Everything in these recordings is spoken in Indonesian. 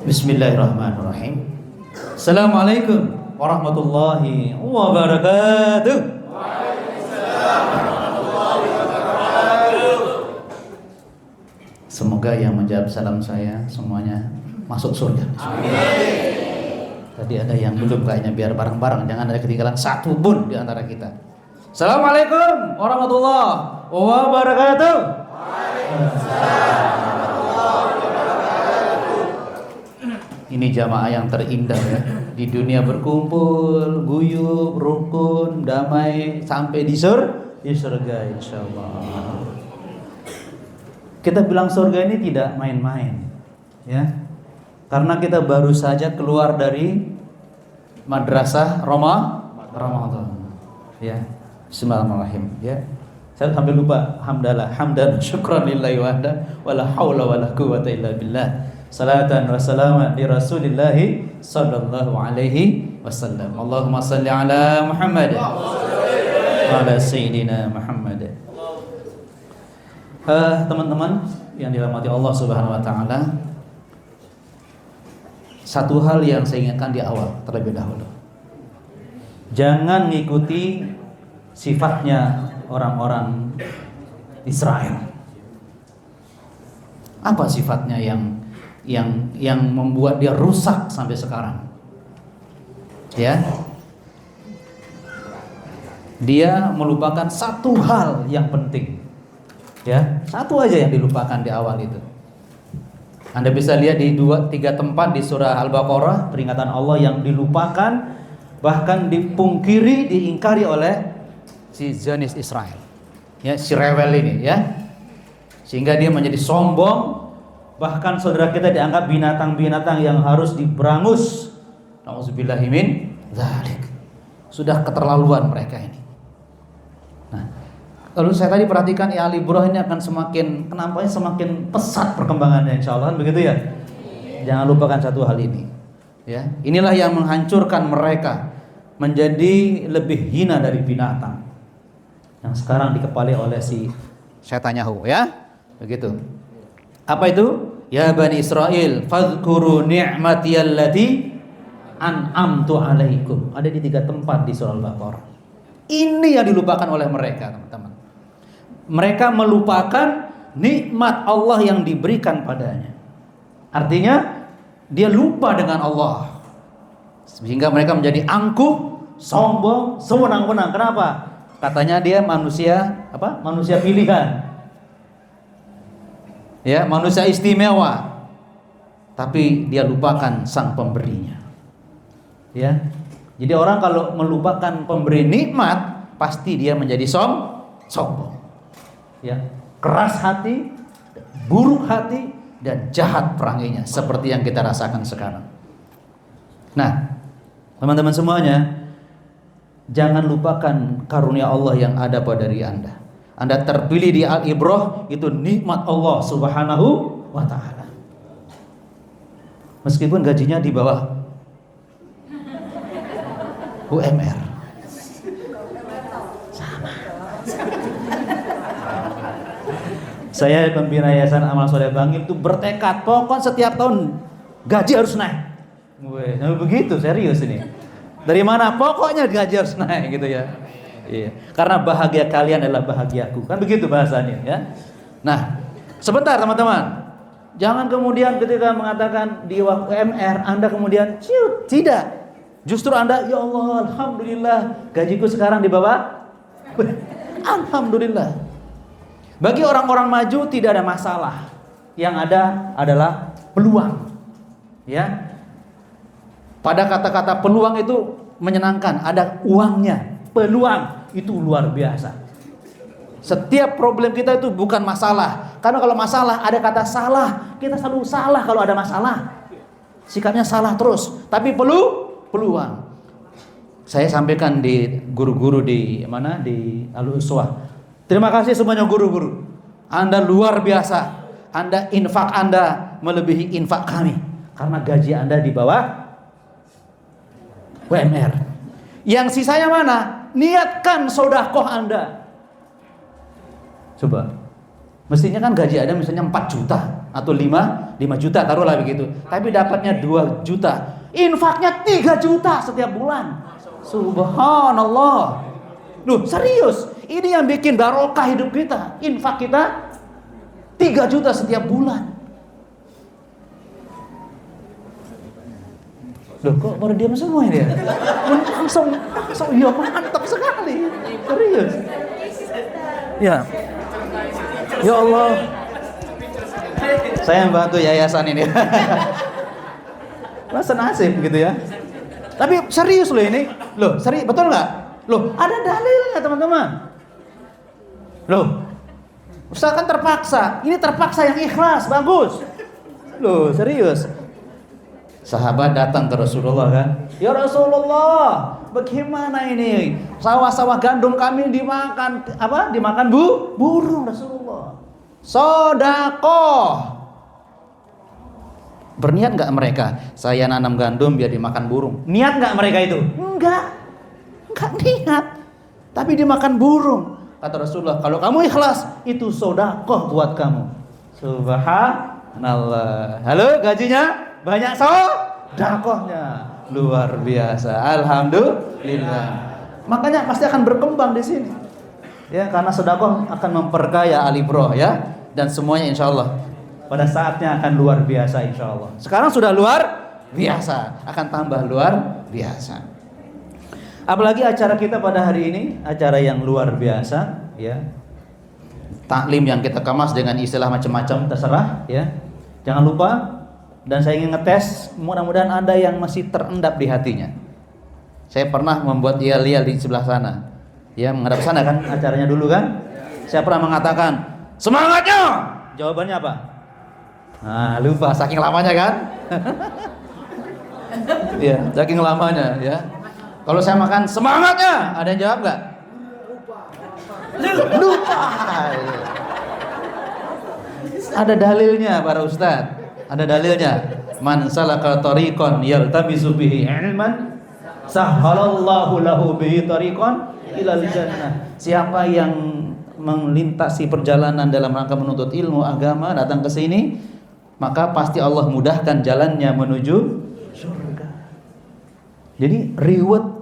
Bismillahirrahmanirrahim. Assalamualaikum warahmatullahi wabarakatuh. Waalaikumsalam warahmatullahi wabarakatuh. Semoga yang menjawab salam saya semuanya masuk surga. Amin. Tadi ada yang belum kayaknya, biar bareng-bareng, jangan ada ketinggalan satu pun di antara kita. Assalamualaikum warahmatullahi wabarakatuh. Waalaikumsalam. Ini jamaah yang terindah ya. Di dunia berkumpul, guyub, rukun, damai sampai di surga insyaallah. Kita bilang surga ini tidak main-main ya. Karena kita baru saja keluar dari madrasah Ramadan. Ya. Bismillahirrahmanirrahim ya. Saya sampai lupa hamdalah hamdan syukran lillahi wahda wala haula wala quwwata illa billah. Salatan wa salaman di Rasulillah sallallahu alaihi wasallam. Allahumma salli ala Muhammad wa ala sayyidina Muhammad. Teman-teman yang dirahmati Allah Subhanahu wa taala, satu hal yang saya ingatkan di awal terlebih dahulu. Jangan ngikuti sifatnya orang-orang Israel. Apa sifatnya yang membuat dia rusak sampai sekarang? Ya. Dia melupakan satu hal yang penting. Ya, satu aja yang dilupakan di awal itu. Anda bisa lihat di 2-3 tempat di surah Al-Baqarah, peringatan Allah yang dilupakan, bahkan dipungkiri, diingkari oleh si Zionis Israel. Ya, si rewel ini ya. Sehingga dia menjadi sombong. Bahkan saudara kita dianggap binatang-binatang yang harus diberangus. Nauzubillahi min dzalik. Sudah keterlaluan mereka ini. Nah, kalau saya tadi perhatikan ya, Al-Ibrah ini akan semakin pesat perkembangannya insyaallah, begitu ya. Jangan lupakan satu hal ini. Ya, inilah yang menghancurkan mereka menjadi lebih hina dari binatang. Yang sekarang dikepali oleh si Netanyahu ya. Begitu. Apa itu? Ya Bani Israel, fadhkuru ni'mati allati an'amtu alaikum. Ada di 3 tempat di surah Al-Baqarah. Ini yang dilupakan oleh mereka, teman-teman. Mereka melupakan nikmat Allah yang diberikan padanya. Artinya dia lupa dengan Allah. Sehingga mereka menjadi angkuh, sombong, sewenang-wenang. Kenapa? Katanya dia manusia Manusia pilihan. Ya, manusia istimewa. Tapi dia lupakan sang pemberinya. Ya. Jadi orang kalau melupakan pemberi nikmat, pasti dia menjadi sombong. Ya, keras hati, buruk hati dan jahat peranginya seperti yang kita rasakan sekarang. Nah, teman-teman semuanya, jangan lupakan karunia Allah yang ada pada diri Anda. Anda terpilih di Al-Ibrah, itu nikmat Allah Subhanahu wa ta'ala. Meskipun gajinya di bawah UMR. Sama. Saya pembina Yayasan Amal Soleh Bangil itu bertekad, pokoknya setiap tahun gaji harus naik. Nah, begitu serius ini. Dari mana? Pokoknya gaji harus naik gitu ya. Iya. Karena bahagia kalian adalah bahagiaku. Kan begitu bahasanya ya. Nah, sebentar teman-teman. Jangan kemudian ketika mengatakan di UMR Anda kemudian ciut, tidak. Justru Anda, ya Allah, alhamdulillah gajiku sekarang di bawah. Alhamdulillah. Bagi orang-orang maju tidak ada masalah. Yang ada adalah peluang. Ya. Pada kata-kata peluang itu menyenangkan, ada uangnya. Peluang itu luar biasa. Setiap problem kita itu bukan masalah. Karena kalau masalah ada kata salah, kita selalu salah kalau ada masalah. Sikapnya salah terus. Tapi peluang. Saya sampaikan di guru-guru di Al-Uswah. Terima kasih semuanya guru-guru. Anda luar biasa. Infak Anda melebihi infak kami. Karena gaji Anda di bawah UMR. Yang sisanya mana? Niatkan sedekah Anda. Coba. Mestinya kan gaji Anda misalnya 4 juta. atau 5 juta taruhlah begitu. Tapi dapatnya 2 juta. Infaknya 3 juta setiap bulan. Subhanallah. Loh, serius. Ini yang bikin barokah hidup kita. Infak kita 3 juta setiap bulan. Loh, kok baru diam semua ini ya? Langsung ya mantap sekali. Serius. Ya. Ya Allah. Saya membantu yayasan ini. Masa nasib gitu ya. Tapi serius loh ini. Loh, serius betul nggak? Loh, ada dalilnya teman-teman. Loh, usahakan terpaksa. Ini terpaksa yang ikhlas, bagus. Loh, serius. Sahabat datang ke Rasulullah kan. Ya Rasulullah, bagaimana ini? Sawah-sawah gandum kami dimakan apa? Dimakan burung Rasulullah. Sedekah. Berniat nggak mereka? Saya nanam gandum biar dimakan burung. Niat nggak mereka itu? Enggak niat. Tapi dimakan burung. Kata Rasulullah, kalau kamu ikhlas, itu sedekah buat kamu. Subhanallah. Halo, gajinya banyak sedekahnya. Luar biasa. Alhamdulillah. Makanya pasti akan berkembang di sini. Ya, karena sedekah akan memperkaya alibroh ya, dan semuanya insyaallah pada saatnya akan luar biasa insyaallah. Sekarang sudah luar biasa, akan tambah luar biasa. Apalagi acara kita pada hari ini, acara yang luar biasa ya. Taklim yang kita kemas dengan istilah macam-macam terserah ya. Jangan lupa, dan saya ingin ngetes, mudah-mudahan ada yang masih terendap di hatinya. Saya pernah membuat yel-yel di sebelah sana. Ya, menghadap sana kan acaranya dulu kan. Saya pernah mengatakan, semangatnya! Jawabannya apa? Nah, lupa, saking lamanya kan? Ya, saking lamanya ya. Kalau saya makan, semangatnya! Ada yang jawab nggak? Lupa. Ada dalilnya para ustadz. Ada dalilnya. Man salaka tariqan yaltamisu bihi ilman sahhalallahu lahu bihi tariqan ilal jannah. Siapa yang melintasi perjalanan dalam rangka menuntut ilmu agama, datang ke sini, maka pasti Allah mudahkan jalannya menuju surga. Jadi reward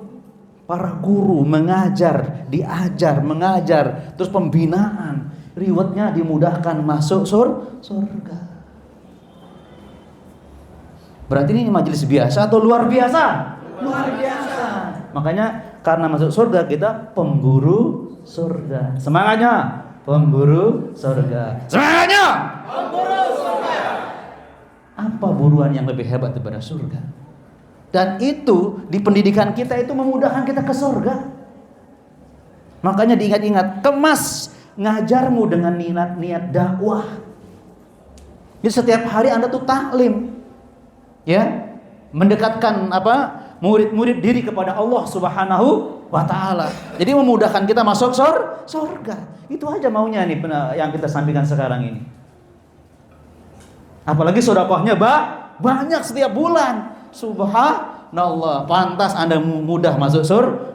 para guru mengajar, diajar, mengajar, terus pembinaan, rewardnya dimudahkan masuk surga. Berarti ini majelis biasa atau luar biasa? Luar biasa. Makanya karena masuk surga kita pemburu surga. Semangatnya pemburu surga. Semangatnya pemburu surga. Apa buruan yang lebih hebat daripada surga? Dan itu di pendidikan kita itu memudahkan kita ke surga. Makanya diingat-ingat, kemas ngajarmu dengan niat dakwah. Jadi setiap hari Anda tuh taklim. Ya, mendekatkan murid-murid diri kepada Allah Subhanahu wa taala. Jadi memudahkan kita masuk surga. Itu aja maunya nih yang kita sampaikan sekarang ini. Apalagi sedekahnya banyak setiap bulan. Subhanallah, pantas Anda mudah masuk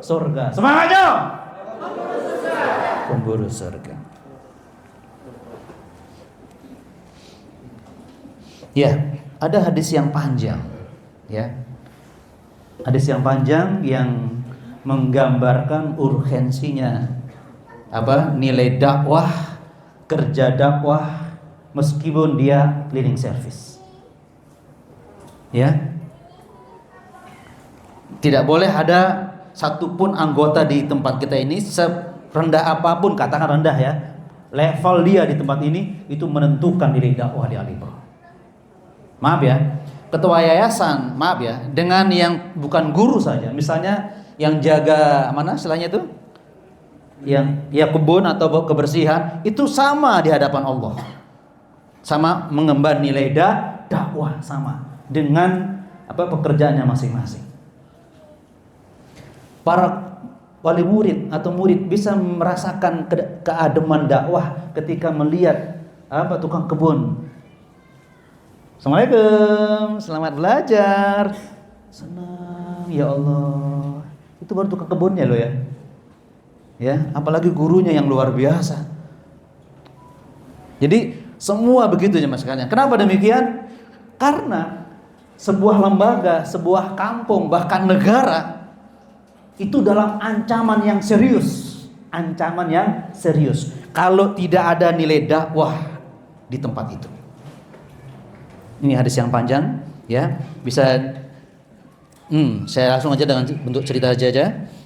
surga. Semangatnya pemburu surga. Ya, ada hadis yang panjang ya. Hadis yang panjang yang menggambarkan urgensinya nilai dakwah, kerja dakwah meskipun dia cleaning service. Ya. Tidak boleh ada satupun anggota di tempat kita ini serendah apapun, katakan rendah ya, level dia di tempat ini itu menentukan nilai dakwah di Alibro. Maaf ya, ketua yayasan, maaf ya, dengan yang bukan guru saja, misalnya yang jaga istilahnya itu, yang kebun atau kebersihan, itu sama di hadapan Allah, sama mengemban nilai dakwah sama dengan pekerjaannya masing-masing. Para wali murid atau murid bisa merasakan keademan dakwah ketika melihat tukang kebun. Assalamualaikum, selamat belajar. Senang, ya Allah. Itu baru tukang kebunnya loh ya. Ya, apalagi gurunya yang luar biasa. Jadi Semua begitu jemaah sekalian. Kenapa demikian? Karena sebuah lembaga, sebuah kampung, bahkan negara itu dalam ancaman yang serius. Ancaman yang serius kalau tidak ada nilai dakwah di tempat itu. Ini hadis yang panjang ya. Bisa saya langsung aja dengan bentuk cerita aja.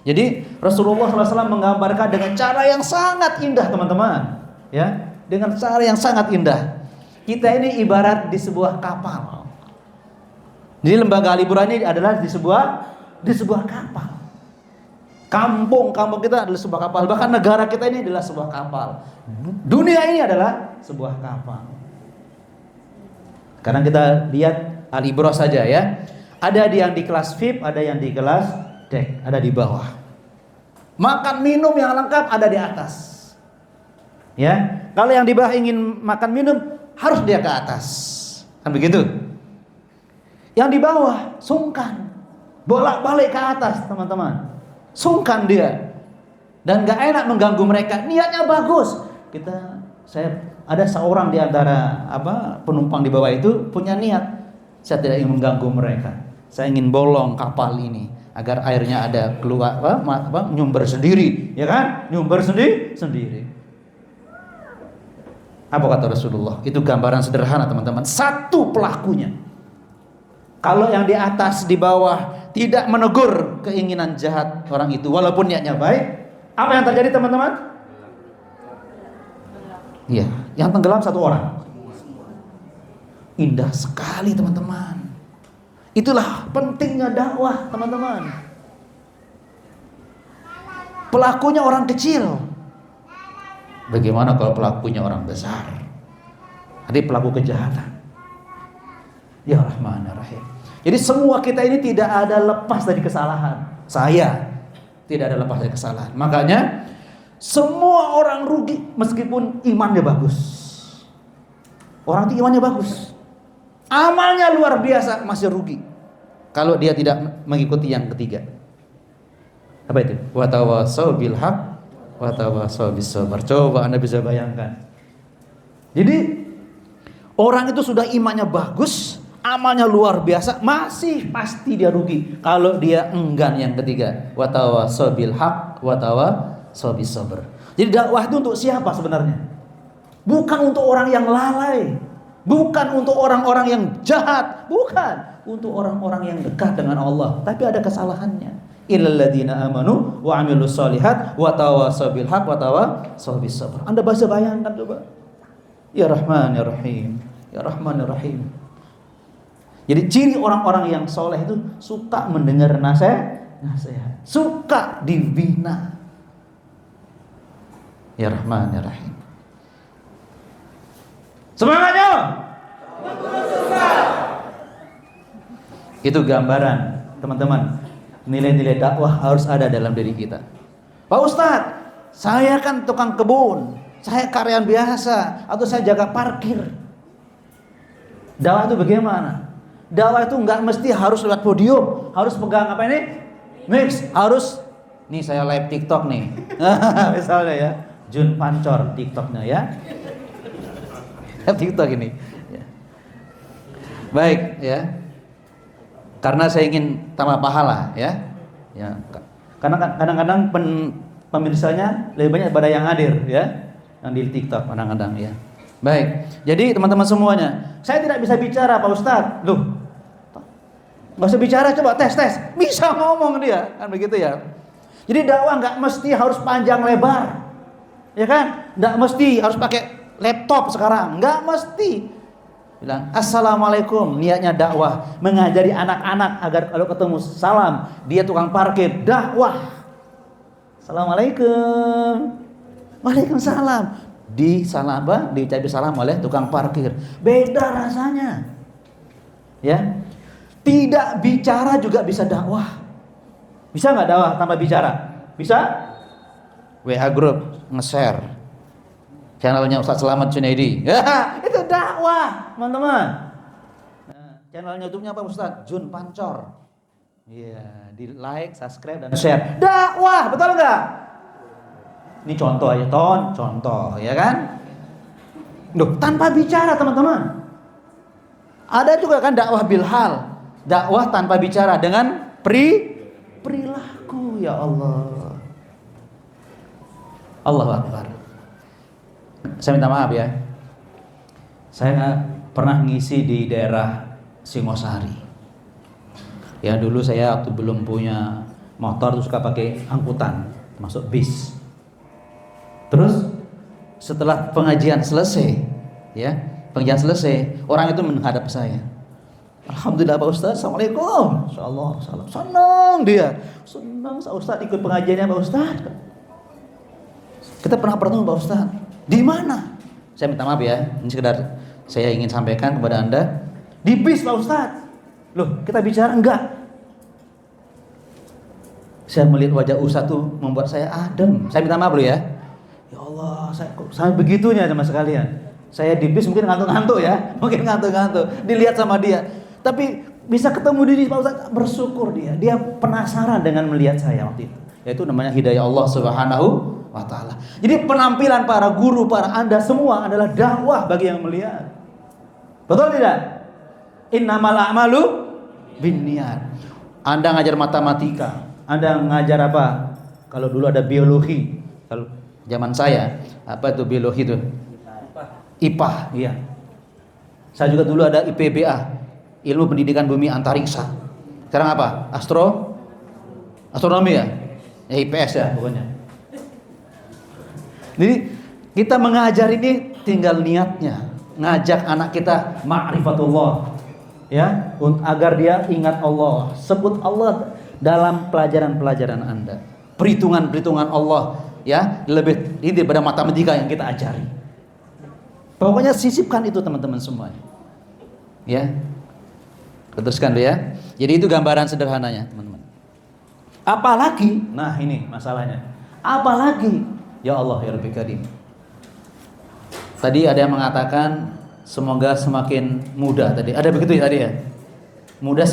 Jadi Rasulullah SAW menggambarkan dengan cara yang sangat indah teman-teman. Ya, dengan cara yang sangat indah. Kita ini ibarat di sebuah kapal. Jadi lembaga Al-Ibrah ini adalah di sebuah kapal. Kampung kita adalah sebuah kapal. Bahkan negara kita ini adalah sebuah kapal. Dunia ini adalah sebuah kapal. Sekarang kita lihat Al-Ibrah saja ya. Ada yang di kelas VIP, ada yang di kelas deck, ada di bawah. Makan minum yang lengkap ada di atas. Ya, kalau yang di bawah ingin makan minum harus dia ke atas. Kan begitu? Yang di bawah sungkan, bolak-balik ke atas, teman-teman. Sungkan dia. Dan gak enak mengganggu mereka. Niatnya bagus. Ada seorang di antara penumpang di bawah itu punya niat. Saya tidak ingin mengganggu mereka. Saya ingin bolong kapal ini agar airnya ada keluar nyumber sendiri, ya kan? Nyumber sendiri. Apa kata Rasulullah? Itu gambaran sederhana, teman-teman. Satu pelakunya. Kalau yang di atas di bawah tidak menegur keinginan jahat orang itu walaupun niatnya baik, apa yang terjadi, teman-teman? Iya, yang tenggelam satu orang. Indah sekali, teman-teman. Itulah pentingnya dakwah, teman-teman. Pelakunya orang kecil. Bagaimana kalau pelakunya orang besar? Jadi pelaku kejahatan. Ya Rahmanir-Rahim. Jadi semua kita ini tidak ada lepas dari kesalahan. Saya tidak ada lepas dari kesalahan. Makanya semua orang rugi meskipun imannya bagus. Orang itu imannya bagus, amalnya luar biasa, masih rugi kalau dia tidak mengikuti yang ketiga. Apa itu? Wa tawassaw bil haqq wa tawassaw bis sabr. Coba Anda bisa bayangkan. Jadi orang itu sudah imannya bagus, amalnya luar biasa, masih pasti dia rugi kalau dia enggan yang ketiga. Wa tawassaw bil haqq wa tawassaw bis sabr. Jadi dakwah itu untuk siapa sebenarnya? Bukan untuk orang yang lalai, bukan untuk orang-orang yang jahat, bukan untuk orang-orang yang dekat dengan Allah, tapi ada kesalahannya. Illal ladzina amanu wa amilus solihat wa tawassaw bil haqq wa tawassaw bis sabr. Anda bisa bayangkan coba. Ya Rahman ya Rahim, ya Rahman ya Rahim. Jadi ciri orang-orang yang soleh itu suka mendengar nasihat, suka dibina. Ya Rahman ya Rahim. Semangatnya. Itu gambaran, teman-teman. Nilai-nilai dakwah harus ada dalam diri kita. Pak Ustadz, saya kan tukang kebun, saya karyawan biasa, atau saya jaga parkir. Dakwah itu bagaimana? Dakwah itu nggak mesti harus lewat podium, harus pegang apa ini? Mix, harus. Nih saya live TikTok nih, misalnya ya, Jun Pancor TikToknya ya. TikTok ini. Baik ya. Karena saya ingin tambah pahala ya. Karena kadang-kadang pemirsanya lebih banyak daripada yang hadir ya, yang di TikTok kadang-kadang ya. Baik. Jadi teman-teman semuanya, saya tidak bisa bicara Pak Ustadz. Loh. Enggak usah bicara, coba tes. Bisa ngomong dia, kan begitu ya. Jadi dakwah enggak mesti harus panjang lebar. Ya kan? Enggak mesti harus pakai laptop sekarang, enggak mesti. Bilang assalamualaikum, niatnya dakwah, mengajari anak-anak agar kalau ketemu salam, dia tukang parkir, dakwah. Assalamualaikum. Waalaikumsalam. Diucapin salam oleh tukang parkir. Beda rasanya. Ya. Tidak bicara juga bisa dakwah. Bisa enggak dakwah tanpa bicara? Bisa? WA group nge-share channelnya Ustaz Selamat Junaidi. Ya, itu dakwah, teman-teman. Nah, channel YouTube-nya apa Ustaz? Jun Pancor. Iya, di like, subscribe dan share. Dakwah, betul enggak? Ini contoh aja, contoh, ya kan? Loh, tanpa bicara teman-teman. Ada juga kan dakwah bilhal, dakwah tanpa bicara dengan perilaku. Ya Allah. Allahu Akbar. Saya minta maaf ya. Saya pernah ngisi di daerah Singosari. Ya dulu saya waktu belum punya motor tuh suka pakai angkutan, masuk bis. Terus setelah pengajian selesai, ya pengajian selesai, orang itu menghadap saya. Alhamdulillah Pak Ustaz, Assalamualaikum. Insyaallah, salam. Senang dia. Senang Pak Ustaz ikut pengajiannya Pak Ustaz. Kita pernah bertemu Pak Ustaz. Di mana? Saya minta maaf ya, ini sekedar saya ingin sampaikan kepada Anda. Di bis Pak Ustaz. Loh, kita bicara enggak? Saya melihat wajah Ustaz tuh membuat saya adem. Saya minta maaf dulu ya. Ya Allah, saya begitunya sama sekalian. Saya di bis mungkin ngantuk-ngantuk ya, mungkin ngantuk-ngantuk. Dilihat sama dia. Tapi bisa ketemu diri Pak Ustaz, bersyukur dia. Dia penasaran dengan melihat saya waktu itu. Yaitu namanya hidayah Allah Subhanahu wa ta'ala. Jadi penampilan para guru, para Anda semua adalah dakwah bagi yang melihat. Betul tidak? Innamal a'malu binniyat. Anda ngajar matematika, Anda ngajar apa? Kalau dulu ada biologi. Kalau zaman saya, apa itu biologi itu? IPA, iya. Saya juga dulu ada IPBA, ilmu pendidikan bumi antariksa. Sekarang apa? Astronomi ya? Ya IPS ya pokoknya. Jadi kita mengajar ini tinggal niatnya, ngajak anak kita ma'rifatullah, ya, agar dia ingat Allah, sebut Allah dalam pelajaran-pelajaran Anda, perhitungan-perhitungan Allah, ya, lebih ini daripada matematika yang kita ajari. Pokoknya sisipkan itu teman-teman semuanya, ya. Teruskan dulu ya. Jadi itu gambaran sederhananya teman-teman. Apalagi, nah ini masalahnya. Apalagi, ya Allah ya Rabbi Karim. Tadi ada yang mengatakan semoga semakin mudah tadi. Ada begitu ya tadi ya? Mudah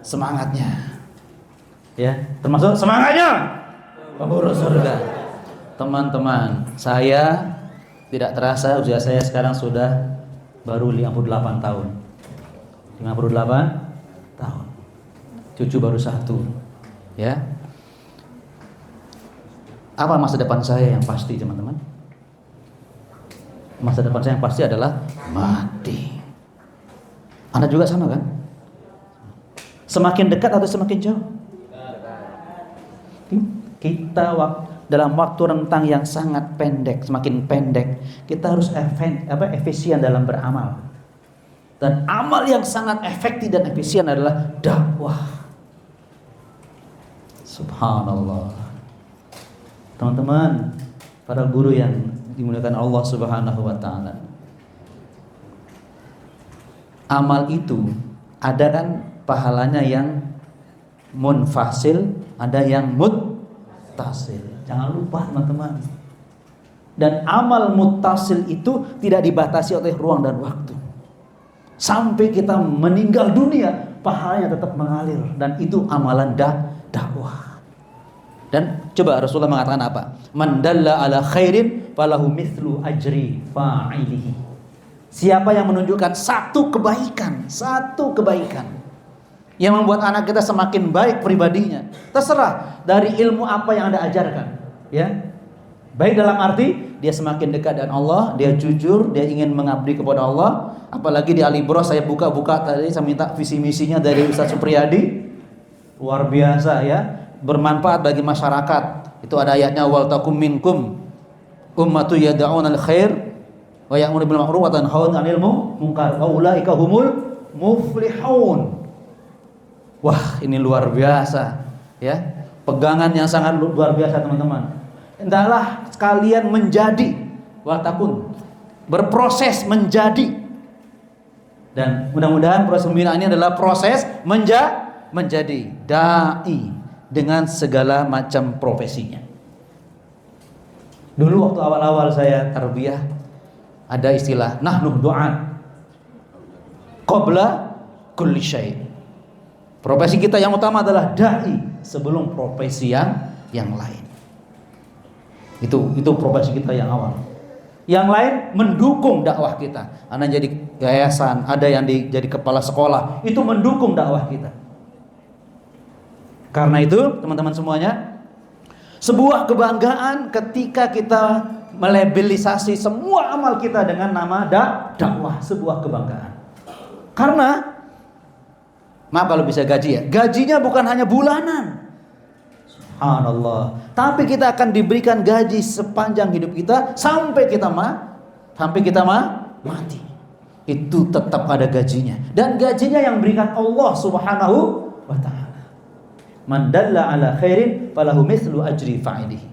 semangatnya. Ya, termasuk semangatnya pengurus surga. Teman-teman, saya tidak terasa usia saya sekarang sudah baru 58 tahun. 58 tahun. Cucu baru 1. Ya. Apa masa depan saya yang pasti, teman-teman? Masa depan saya yang pasti adalah mati. Anda juga sama kan? Semakin dekat atau semakin jauh? Kita dalam waktu rentang yang sangat pendek, semakin pendek, kita harus efisien dalam beramal. Dan amal yang sangat efektif dan efisien adalah dakwah. Subhanallah. Teman-teman, para guru yang dimuliakan Allah Subhanahu wa ta'ala, amal itu ada kan pahalanya yang munfasil, ada yang muttasil. Jangan lupa teman-teman. Dan amal muttasil itu tidak dibatasi oleh ruang dan waktu. Sampai kita meninggal dunia, pahalanya tetap mengalir. Dan itu amalan dakwah. Dan coba Rasulullah mengatakan apa? Man dalla ala khairin falahu mithlu ajri fa'ilihi. Siapa yang menunjukkan satu kebaikan yang membuat anak kita semakin baik pribadinya, terserah dari ilmu apa yang Anda ajarkan, ya. Baik dalam arti dia semakin dekat dengan Allah, dia jujur, dia ingin mengabdi kepada Allah. Apalagi di Alibro saya buka-buka tadi, saya minta visi misinya dari Ustaz Supriyadi. Luar biasa ya, bermanfaat bagi masyarakat. Itu ada ayatnya, wal takum minkum ummatu yad'una al khair wa ya'muru bil ma'ruf wa yanhauna 'anil munkar wa ulaika humul muflihun. Wah, ini luar biasa ya. Pegangan yang sangat luar biasa teman-teman. Hendaklah sekalian menjadi watakun, berproses menjadi. Dan mudah-mudahan proses pembinaan ini adalah proses menjadi dai dengan segala macam profesinya. Dulu waktu awal-awal saya tarbiyah ada istilah nahnu du'a qabla kulli syai'. Profesi kita yang utama adalah dai sebelum profesi yang lain. Itu profesi kita yang awal. Yang lain mendukung dakwah kita. Anda jadi yayasan, ada yang jadi kepala sekolah, itu mendukung dakwah kita. Karena itu, teman-teman semuanya, sebuah kebanggaan ketika kita melabelisasi semua amal kita dengan nama dakwah, sebuah kebanggaan. Karena maaf kalau bisa gaji ya, gajinya bukan hanya bulanan. Subhanallah. Tapi kita akan diberikan gaji sepanjang hidup kita sampai kita mati. Itu tetap ada gajinya. Dan gajinya yang berikan Allah Subhanahu wa ta'ala. Man dalla ala khairin falahu mithlu ajri fa'ilihi.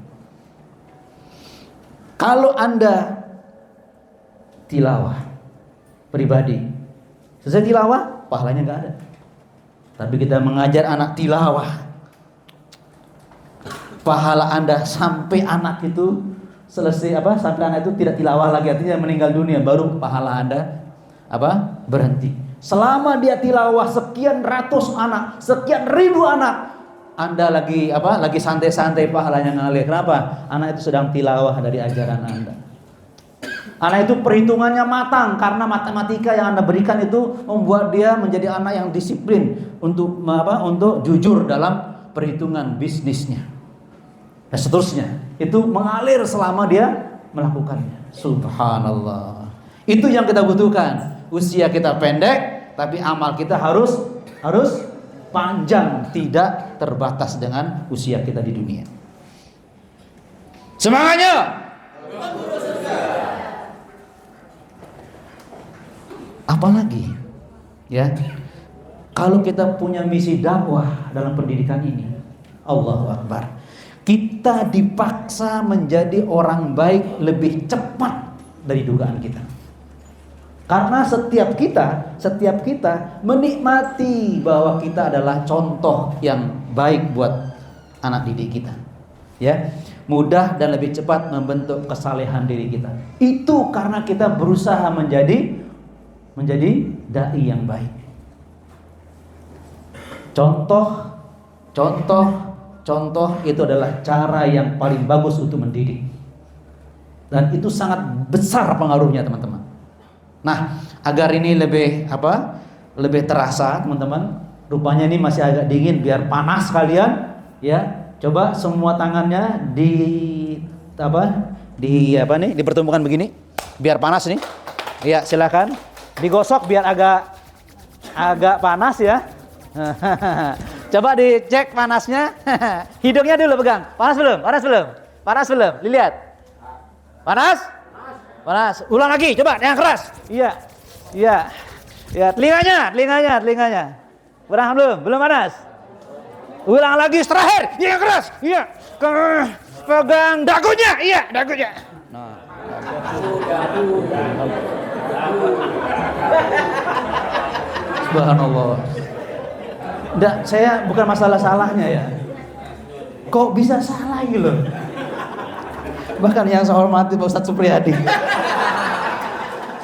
Kalau Anda tilawah pribadi, selesai tilawah, pahalanya enggak ada. Tapi kita mengajar anak tilawah, pahala Anda sampai anak itu selesai sampai anak itu tidak tilawah lagi, artinya meninggal dunia, baru pahala Anda berhenti. Selama dia tilawah sekian ratus anak, sekian ribu anak, Anda lagi santai-santai, pahalanya ngalir. Kenapa? Anak itu sedang tilawah dari ajaran Anda. Anak itu perhitungannya matang karena matematika yang Anda berikan itu membuat dia menjadi anak yang disiplin untuk jujur dalam perhitungan bisnisnya. Dan seterusnya. Itu mengalir selama dia melakukannya. Subhanallah. Itu yang kita butuhkan. Usia kita pendek, tapi amal kita harus panjang, tidak terbatas dengan usia kita di dunia. Semangatnya. Apalagi ya, kalau kita punya misi dakwah dalam pendidikan ini, Allahu Akbar, kita dipaksa menjadi orang baik lebih cepat dari dugaan kita. Karena setiap kita menikmati bahwa kita adalah contoh yang baik buat anak didik kita. Ya, mudah dan lebih cepat membentuk kesalehan diri kita. Itu karena kita berusaha menjadi dai yang baik. Contoh itu adalah cara yang paling bagus untuk mendidik. Dan itu sangat besar pengaruhnya, teman-teman. Nah, agar ini lebih terasa, teman-teman. Rupanya ini masih agak dingin, biar panas kalian, ya. Coba semua tangannya dipertemukan begini, biar panas nih. Ya, silakan. Digosok biar agak panas ya. Coba dicek panasnya. Hidungnya dulu pegang. Panas belum? Lihat. Panas. Ulang lagi, coba yang keras. Iya. Telinganya. Pernah belum panas. Ulang lagi terakhir, yang keras. Iya. Pegang dagunya. Iya, dagunya. Nah. Subhanallah. Enggak, saya bukan masalah salahnya ya. Kok bisa salah gitu loh. Bahkan yang saya hormati Pak Ustadz Supriyadi.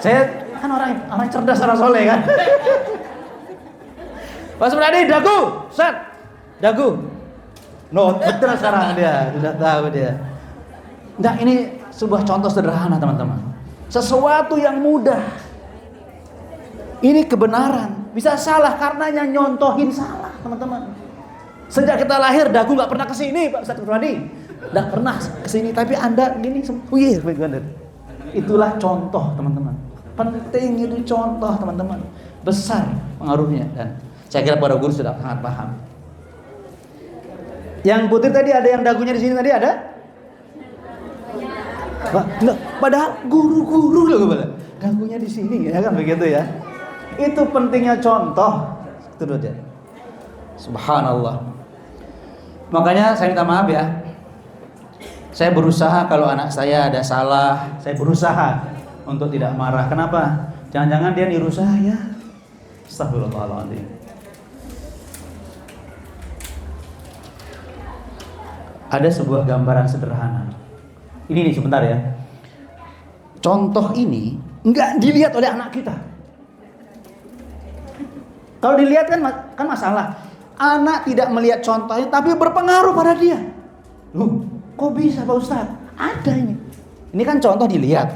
Saya kan orang cerdas, orang soleh kan. Pak Supriyadi, dagu, Ustaz. Dagu. No, betul sekarang dia, sudah tahu dia. Nah, ini sebuah contoh sederhana, teman-teman. Sesuatu yang mudah. Ini kebenaran. Bisa salah karena yang nyontohin salah, teman-teman. Sejak kita lahir, dagu nggak pernah kesini, Pak Ustadz Supriyadi. Nggak pernah kesini, tapi Anda gini, itulah contoh, teman-teman. Penting itu contoh, teman-teman. Besar pengaruhnya, dan saya kira para guru sudah sangat paham. Yang putih tadi ada yang dagunya di sini tadi ada? Padahal guru loh, dagunya di sini, ya kan begitu ya. Itu pentingnya contoh. Itu aja. Subhanallah. Makanya saya minta maaf ya. Saya berusaha kalau anak saya ada salah, saya berusaha untuk tidak marah. Kenapa? Jangan-jangan dia niru saya. Astagfirullahaladzim. Ada sebuah gambaran sederhana. Ini nih sebentar ya. Contoh ini enggak dilihat oleh anak kita. Kalau dilihat kan masalah. Anak tidak melihat contohnya, tapi berpengaruh pada dia. Loh, kok bisa Pak Ustadz? Ada ini. Ini kan contoh dilihat.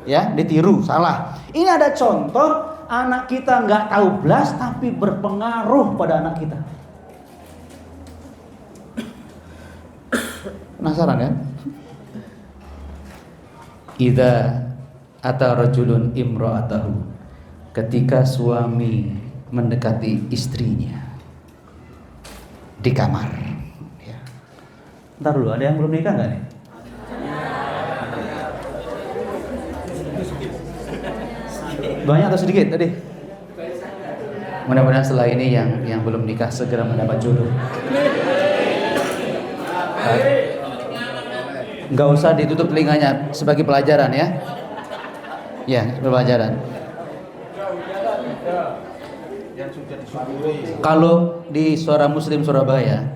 ya, ditiru, salah. Ini ada contoh anak kita nggak tahu belas tapi berpengaruh pada anak kita. Penasaran kan? Idza ata rajulun imra'atahu, ketika suami mendekati istrinya di kamar. Ya. Ntar dulu, ada yang belum nikah nggak nih? Banyak atau sedikit tadi? Mudah-mudahan setelah ini yang belum nikah segera mendapat jodoh. Nggak usah ditutup telinganya sebagai pelajaran ya. Ya, pelajaran. Kalau di Suara Muslim Surabaya,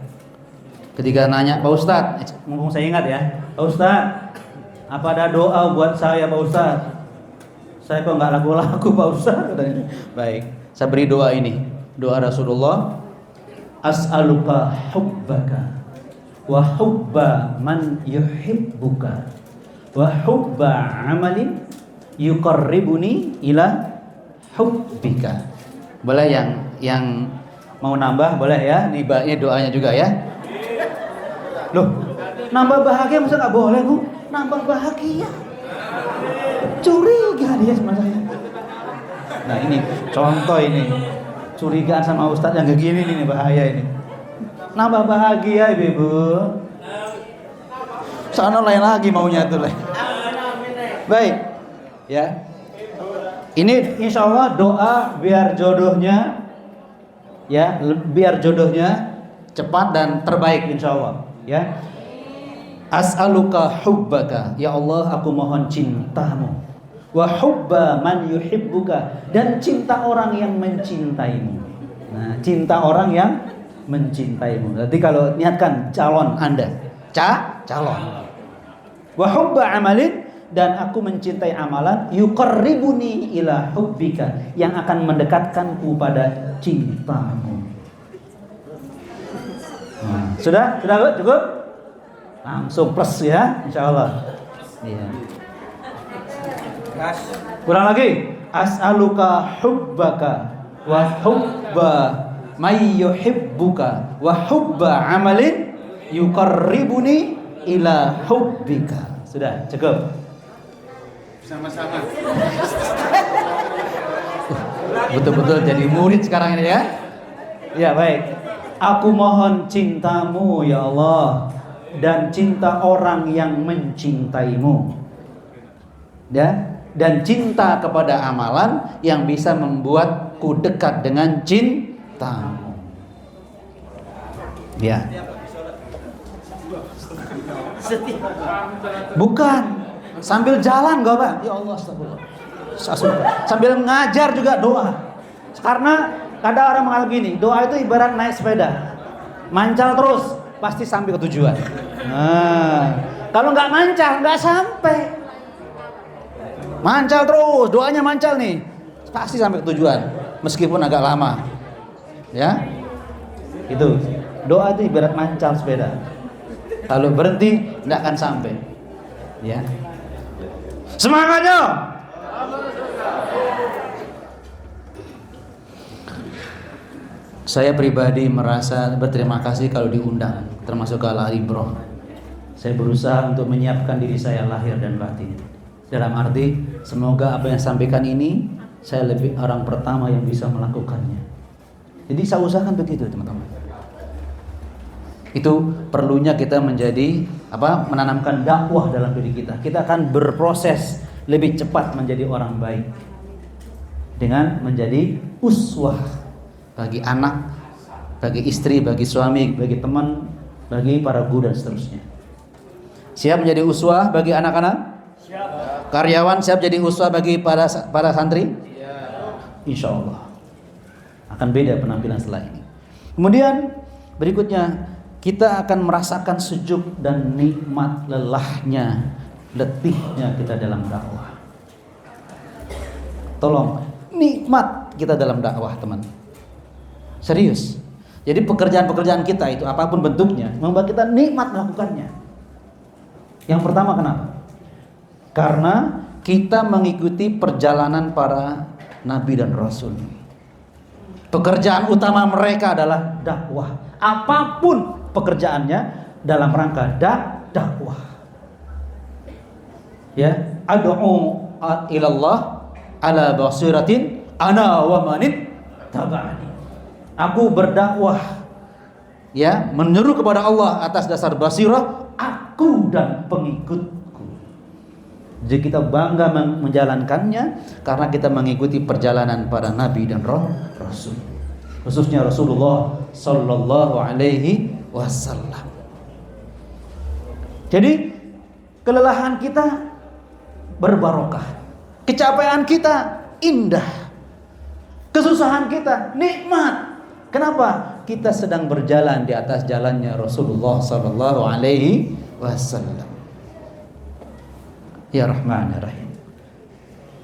ketika nanya Pak Ustadz, mumpung saya ingat ya, Pak Ustadz, apa ada doa buat saya Pak Ustadz? Saya kok nggak laku-laku Pak Ustadz? Baik, saya beri doa ini, doa Rasulullah. As'aluka hubbaka wa hubba man yuhibbuka wa hubba amalin yuqarribuni ila hubbika. Boleh yang mau nambah boleh ya, ini doanya juga ya. Loh, nambah bahagia masa nggak boleh Bu? Nambah bahagia. Curiga dia sama saya. Nah ini contoh ini, curigaan sama Ustadz yang kayak gini nih bahaya ini. Nambah bahagia ibu. Sana lain lagi maunya tuh. Baik, ya. Ini insya Allah doa biar jodohnya, ya, biar jodohnya cepat dan terbaik insya Allah. Ya. As'aluka hubbaka, ya Allah aku mohon cintamu. Wa hubba man yuhibbuka, dan cinta orang yang mencintaimu. Nah, cinta orang yang mencintaimu. Berarti kalau niatkan calon Anda, calon. Wa hubba amalin, dan aku mencintai amalan yuqarribuni ila hubbika, yang akan mendekatkanku pada cintamu. Nah, sudah cukup? Langsung plus ya, insyaallah. Iya. Kurang lagi. As'aluka hubbaka wa hubba may yuhibbuka wa hubba amalin yuqarribuni ila hubbika. Sudah, cukup. Sama-sama. Betul-betul jadi murid sekarang ini ya. Ya, baik. Aku mohon cintamu ya Allah, dan cinta orang yang mencintaimu. Ya, dan cinta kepada amalan yang bisa membuatku dekat dengan cintamu. Ya. Bukan sambil jalan gak Pak? Ya Allah, astagfirullah. Sambil ngajar juga doa. Karena kadang orang menganggap gini, doa itu ibarat naik sepeda, mancal terus pasti sampai ke tujuan. Nah, kalau nggak mancal nggak sampai. Mancal terus, doanya mancal nih, pasti sampai ke tujuan, meskipun agak lama. Ya, itu doa itu ibarat mancal sepeda. Kalau berhenti nggak akan sampai. Ya, semangatnya. Saya pribadi merasa berterima kasih kalau diundang, termasuk ke Al-Ibroh. Saya berusaha untuk menyiapkan diri saya lahir dan batin. Dalam arti, semoga apa yang saya sampaikan ini, saya lebih orang pertama yang bisa melakukannya. Jadi saya usahakan begitu teman-teman. Itu perlunya kita menjadi menanamkan dakwah dalam diri kita. Kita akan berproses lebih cepat menjadi orang baik dengan menjadi uswah bagi anak, bagi istri, bagi suami, bagi teman, bagi para guru dan seterusnya. Siap menjadi uswah bagi anak-anak? Siap. Karyawan siap jadi uswah bagi para santri? Insya Allah akan beda penampilan setelah ini. Kemudian berikutnya kita akan merasakan sejuk dan nikmat lelahnya, letihnya kita dalam dakwah. Tolong, nikmat kita dalam dakwah teman. Serius. Jadi pekerjaan-pekerjaan kita itu apapun bentuknya membuat kita nikmat melakukannya. Yang pertama kenapa? Karena kita mengikuti perjalanan para nabi dan rasul. Pekerjaan utama mereka adalah dakwah. Apapun pekerjaannya dalam rangka dakwah. Ya, ad'u ilallah ala basiratin ana wa manit tabani. Aku berdakwah, ya, menyeru kepada Allah atas dasar basirah, aku dan pengikutku. Jadi kita bangga menjalankannya karena kita mengikuti perjalanan para nabi dan rasul, khususnya Rasulullah sallallahu alaihi wasallam. Jadi kelelahan kita berbarokah, kecapean kita indah, kesusahan kita nikmat. Kenapa? Kita sedang berjalan di atas jalannya Rasulullah sallallahu alaihi wasallam. Ya Rahman ya Rahim.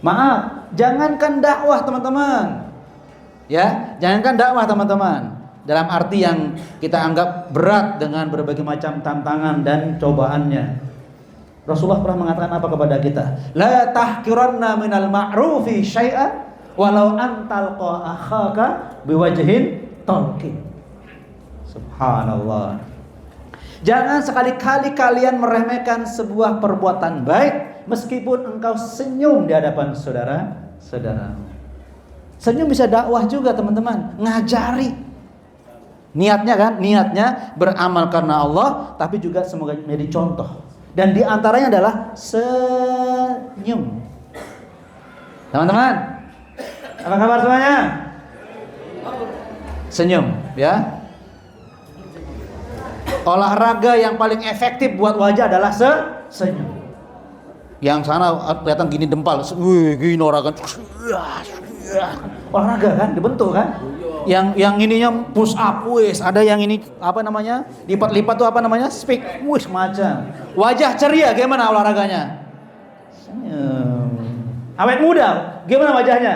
Maaf, jangankan dakwah teman-teman. Ya, jangankan dakwah teman-teman. Dalam arti yang kita anggap berat dengan berbagai macam tantangan dan cobaannya. Rasulullah pernah mengatakan apa kepada kita? La tahkiranna minal ma'rufi syai'a walau antalqa akhaka biwajhin talqin. Subhanallah. Jangan sekali-kali kalian meremehkan sebuah perbuatan baik meskipun engkau senyum di hadapan saudara-saudara. Senyum bisa dakwah juga teman-teman, ngajari. Niatnya kan, niatnya beramal karena Allah, tapi juga semoga menjadi contoh. Dan di antaranya adalah senyum. Teman-teman, apa kabar semuanya? Senyum, ya. Olahraga yang paling efektif buat wajah adalah senyum. Yang sana kelihatan gini dempal, gini orang kan. Olahraga kan, dibentuk kan? Yang ininya push up, wis. Ada yang ini apa namanya? Lipat-lipat tuh apa namanya? Speak, wis macam. Wajah ceria, gimana olahraganya? Senyum. Awet muda, gimana wajahnya?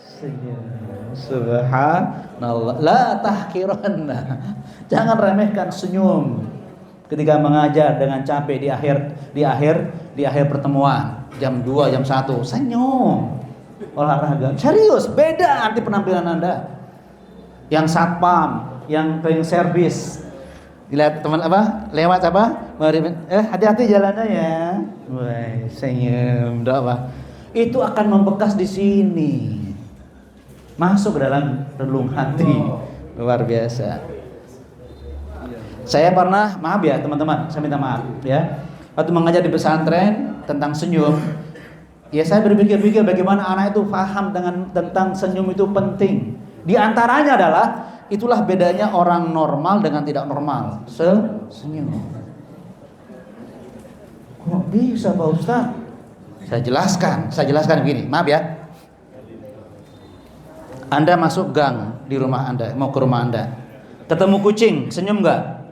Senyum. Subhanallah. La tahkiranna. Jangan remehkan senyum ketika mengajar dengan capek di akhir pertemuan jam 2 jam 1 senyum. Olahraga serius, beda arti penampilan Anda. Yang satpam, yang cleaning service, dilihat teman apa lewat apa, hati-hati jalannya ya, wah senyum, doa apa, itu akan membekas di sini, masuk ke dalam relung hati, luar biasa. Saya pernah, maaf ya teman-teman, saya minta maaf ya, waktu mengajar di pesantren tentang senyum, ya saya berpikir-pikir bagaimana anak itu paham tentang senyum itu penting. Di antaranya adalah itulah bedanya orang normal dengan tidak normal. Senyum. Kok bisa Pak Ustaz? Saya jelaskan begini, maaf ya. Anda masuk gang di rumah Anda, mau ke rumah Anda. Ketemu kucing, senyum enggak?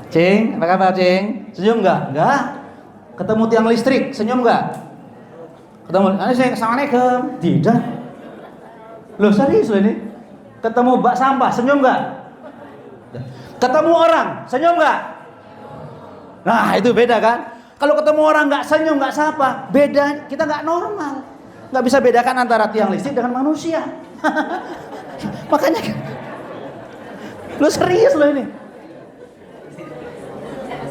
Cing, apa kabar Cing? Senyum enggak? Enggak. Ketemu tiang listrik, senyum enggak? Ketemu, Assalamualaikum. Tidak. Loh serius loh ini. Ketemu bak sampah, senyum enggak? Ketemu orang, senyum enggak? Nah itu beda kan. Kalau ketemu orang enggak senyum, enggak sapa, beda, kita enggak normal. Enggak bisa bedakan antara tiang listrik dengan manusia. Makanya lu serius loh ini.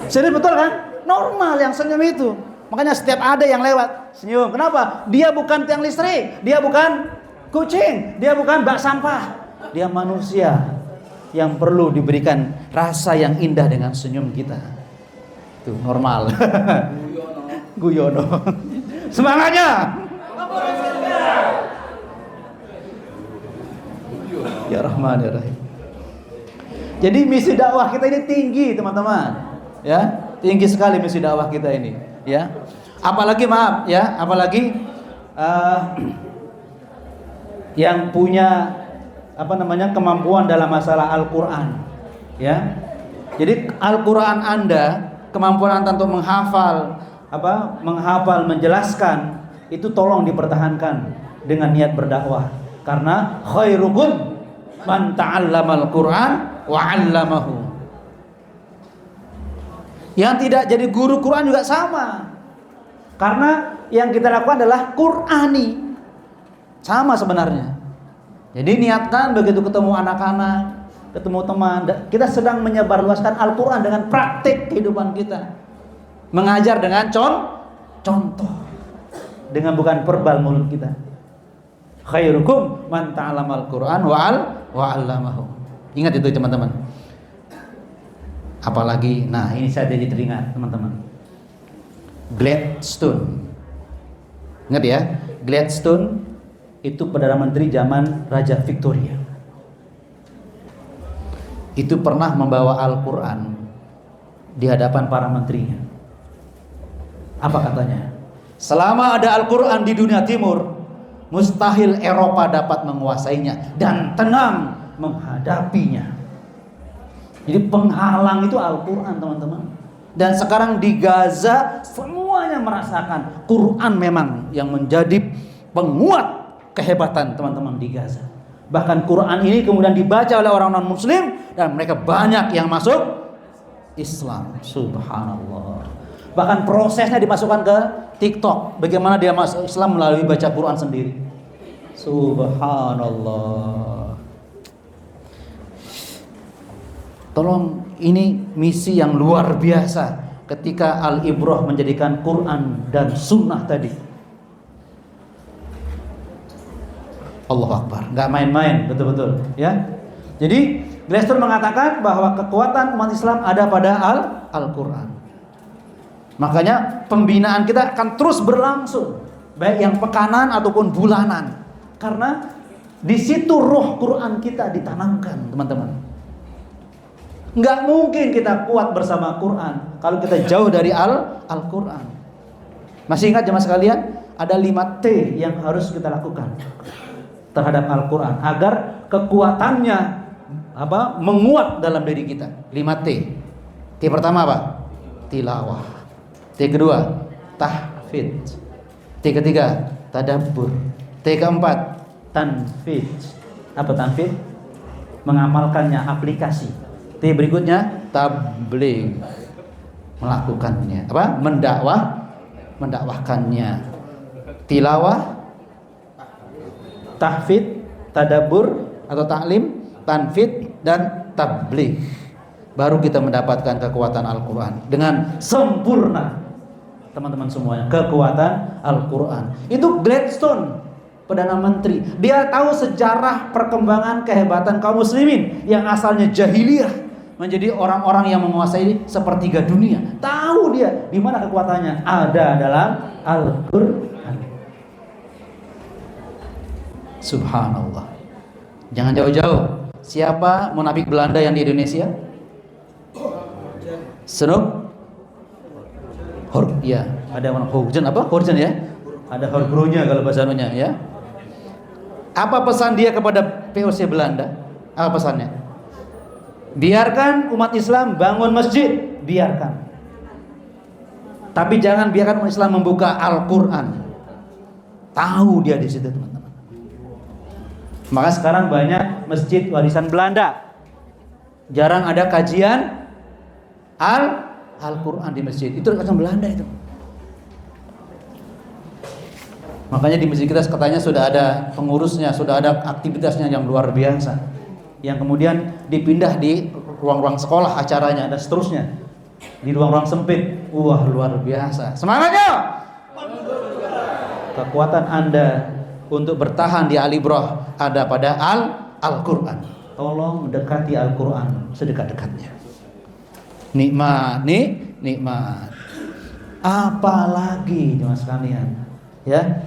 Serius betul kan? Normal yang senyum itu. Makanya setiap ada yang lewat senyum. Kenapa? Dia bukan tiang listrik, dia bukan kucing, dia bukan bak sampah, dia manusia yang perlu diberikan rasa yang indah dengan senyum kita. Itu normal. Guyono. Semangatnya. Ya Rahman ya Rahim. Jadi misi dakwah kita ini tinggi teman-teman. Ya, tinggi sekali misi dakwah kita ini. Ya, apalagi maaf ya, apalagi yang punya kemampuan dalam masalah Al-Quran, ya. Jadi Al-Quran Anda, kemampuan Anda untuk menghafal, menjelaskan, itu tolong dipertahankan dengan niat berdakwah. Karena khairukum man ta'allamal Quran wa 'allamahu. Yang tidak jadi guru Quran juga sama. Karena yang kita lakukan adalah Qur'ani. Sama sebenarnya. Jadi niatkan begitu ketemu anak-anak, ketemu teman, kita sedang menyebarluaskan Al-Quran dengan praktik kehidupan kita. Mengajar dengan contoh. Dengan bukan verbal mulut kita. Khairukum man ta'allamal Qur'an wa 'allamahu. Ingat itu teman-teman. Apalagi, nah ini saya jadi teringat teman-teman. Gladstone. Ingat ya, Gladstone itu Perdana Menteri zaman Raja Victoria. Itu pernah membawa Al-Quran di hadapan para menterinya. Apa katanya? Selama ada Al-Quran di dunia timur, mustahil Eropa dapat menguasainya dan tenang menghadapinya. Jadi penghalang itu Al-Quran teman-teman. Dan sekarang di Gaza semuanya merasakan Quran memang yang menjadi penguat kehebatan teman-teman di Gaza. Bahkan Quran ini kemudian dibaca oleh orang non muslim dan mereka banyak yang masuk Islam. Subhanallah. Bahkan prosesnya dimasukkan ke TikTok. Bagaimana dia masuk Islam melalui baca Quran sendiri. Subhanallah. Tolong, ini misi yang luar biasa ketika Al-Ibrah menjadikan Quran dan Sunnah tadi. Allahu Akbar, nggak main-main, betul-betul, ya. Jadi Gladstone mengatakan bahwa kekuatan umat Islam ada pada Al-Quran. Makanya pembinaan kita akan terus berlangsung, baik yang pekanan ataupun bulanan, karena di situ roh Quran kita ditanamkan, teman-teman. Nggak mungkin kita kuat bersama Quran kalau kita jauh dari Al-Quran. Masih ingat jemaah sekalian? Ada 5 T yang harus kita lakukan terhadap Al-Quran agar kekuatannya menguat dalam diri kita. 5 T. T pertama apa? Tilawah. T kedua tahfidz. T ketiga tadabbur. T keempat tanfidz. Apa tanfidz? Mengamalkannya, aplikasi. T berikutnya tabligh. Melakukannya. Mendakwahkannya. Tilawah, tahfidz, tadabbur atau taklim, tanfidz dan tabligh. Baru kita mendapatkan kekuatan Al-Quran dengan sempurna. Teman-teman semuanya, kekuatan Al-Quran. Itu Gladstone, Perdana Menteri. Dia tahu sejarah perkembangan kehebatan kaum muslimin yang asalnya jahiliyah menjadi orang-orang yang menguasai sepertiga dunia. Tahu dia di mana kekuatannya, ada dalam Al-Quran. Subhanallah. Jangan jauh-jauh. Siapa munafik Belanda yang di Indonesia? Senuk? Ya, ada Horgen apa? Horgen ya? Ada Horbronya kalau bahasa anunya ya. Apa pesan dia kepada POC Belanda? Apa pesannya? Biarkan umat Islam bangun masjid, biarkan. Tapi jangan biarkan umat Islam membuka Al-Quran. Tahu dia di situ, teman-teman. Maka sekarang banyak masjid warisan Belanda. Jarang ada kajian Al-Quran di masjid. Itu warisan Belanda itu. Makanya di masjid kita katanya sudah ada pengurusnya, sudah ada aktivitasnya yang luar biasa. Yang kemudian dipindah di ruang-ruang sekolah acaranya dan seterusnya. Di ruang-ruang sempit. Wah, luar biasa. Semangatnya. Kekuatan Anda untuk bertahan di Al-Ibrah ada pada Al-Quran. Tolong mendekati Al-Quran sedekat-dekatnya. Nikmat, nikmat. Apalagi jemaah sekalian, ya.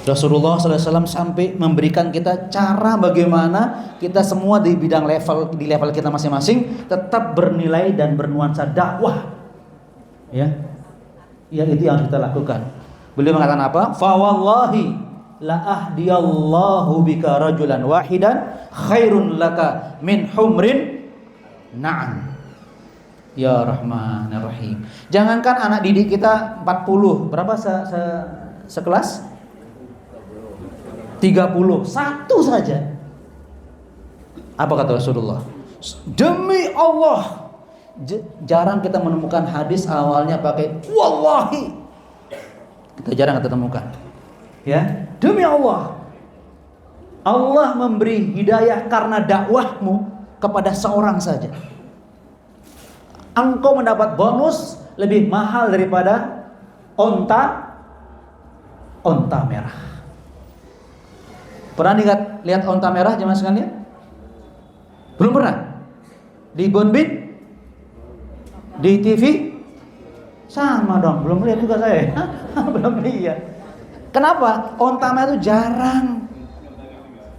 Rasulullah SAW sampai memberikan kita cara bagaimana kita semua di bidang level kita masing-masing tetap bernilai dan bernuansa dakwah. Ya, itu yang kita lakukan. Beliau mengatakan apa? Fa wallahi la ahdiyallahu bika rajulan wahidan khairun laka min humrin na'am. Ya Rahman ya Rahim. Jangankan anak didik kita 40, berapa sekelas? 30, satu saja. Apa kata Rasulullah? Demi Allah, Jarang kita menemukan hadis awalnya pakai wallahi. Kita jarang ketemukan. Ya, demi Allah. Allah memberi hidayah karena dakwahmu kepada seorang saja. Engkau mendapat bonus lebih mahal daripada onta merah. Pernah lihat onta merah jemaah sekalian? Belum pernah? Di Bonbit? Di TV? Sama dong, belum lihat juga saya. Belum lihat. Kenapa? Onta merah itu jarang.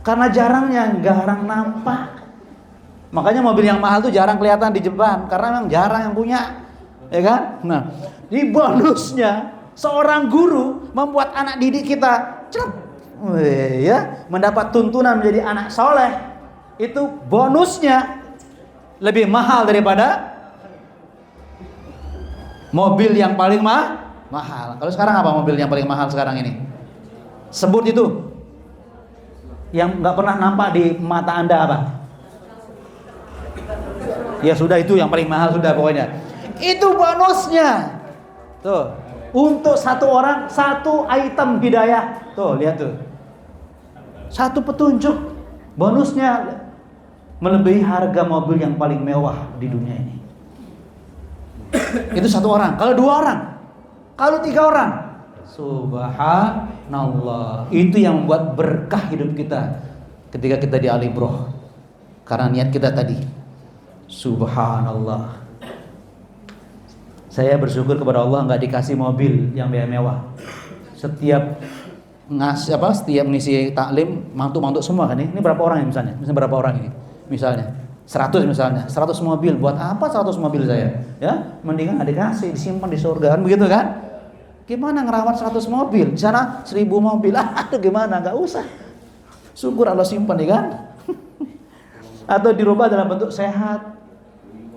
Karena jarang nampak. Makanya mobil yang mahal itu jarang kelihatan di depan, karena memang jarang yang punya, ya kan? Nah, di bonusnya seorang guru membuat anak didik kita, ya, mendapat tuntunan menjadi anak soleh. Itu bonusnya lebih mahal daripada mobil yang paling mahal. Kalau sekarang apa mobil yang paling mahal sekarang ini? Sebut itu. Yang nggak pernah nampak di mata Anda apa? Ya sudah, itu yang paling mahal sudah pokoknya. Itu bonusnya. Tuh, untuk satu orang satu item hidayah. Tuh, lihat tuh. Satu petunjuk. Bonusnya melebihi harga mobil yang paling mewah di dunia ini. Itu satu orang. Kalau dua orang, kalau tiga orang, subhanallah. Itu yang membuat berkah hidup kita ketika kita di Al-Ibrah. Karena niat kita tadi. Subhanallah. Saya bersyukur kepada Allah nggak dikasih mobil yang mewah. Setiap ngisi taklim mantuk semua kan ini. Ini berapa orang misalnya? Misalnya berapa orang ini? Misalnya 100 misalnya. 100 mobil. Buat apa 100 mobil saya? Ya, mendingan nggak dikasih, disimpan di surga kan begitu kan? Gimana ngerawat 100 mobil? Di sana 1000 mobil. Aduh gimana? Nggak usah. Syukur Allah simpan ya kan? Atau dirubah dalam bentuk sehat,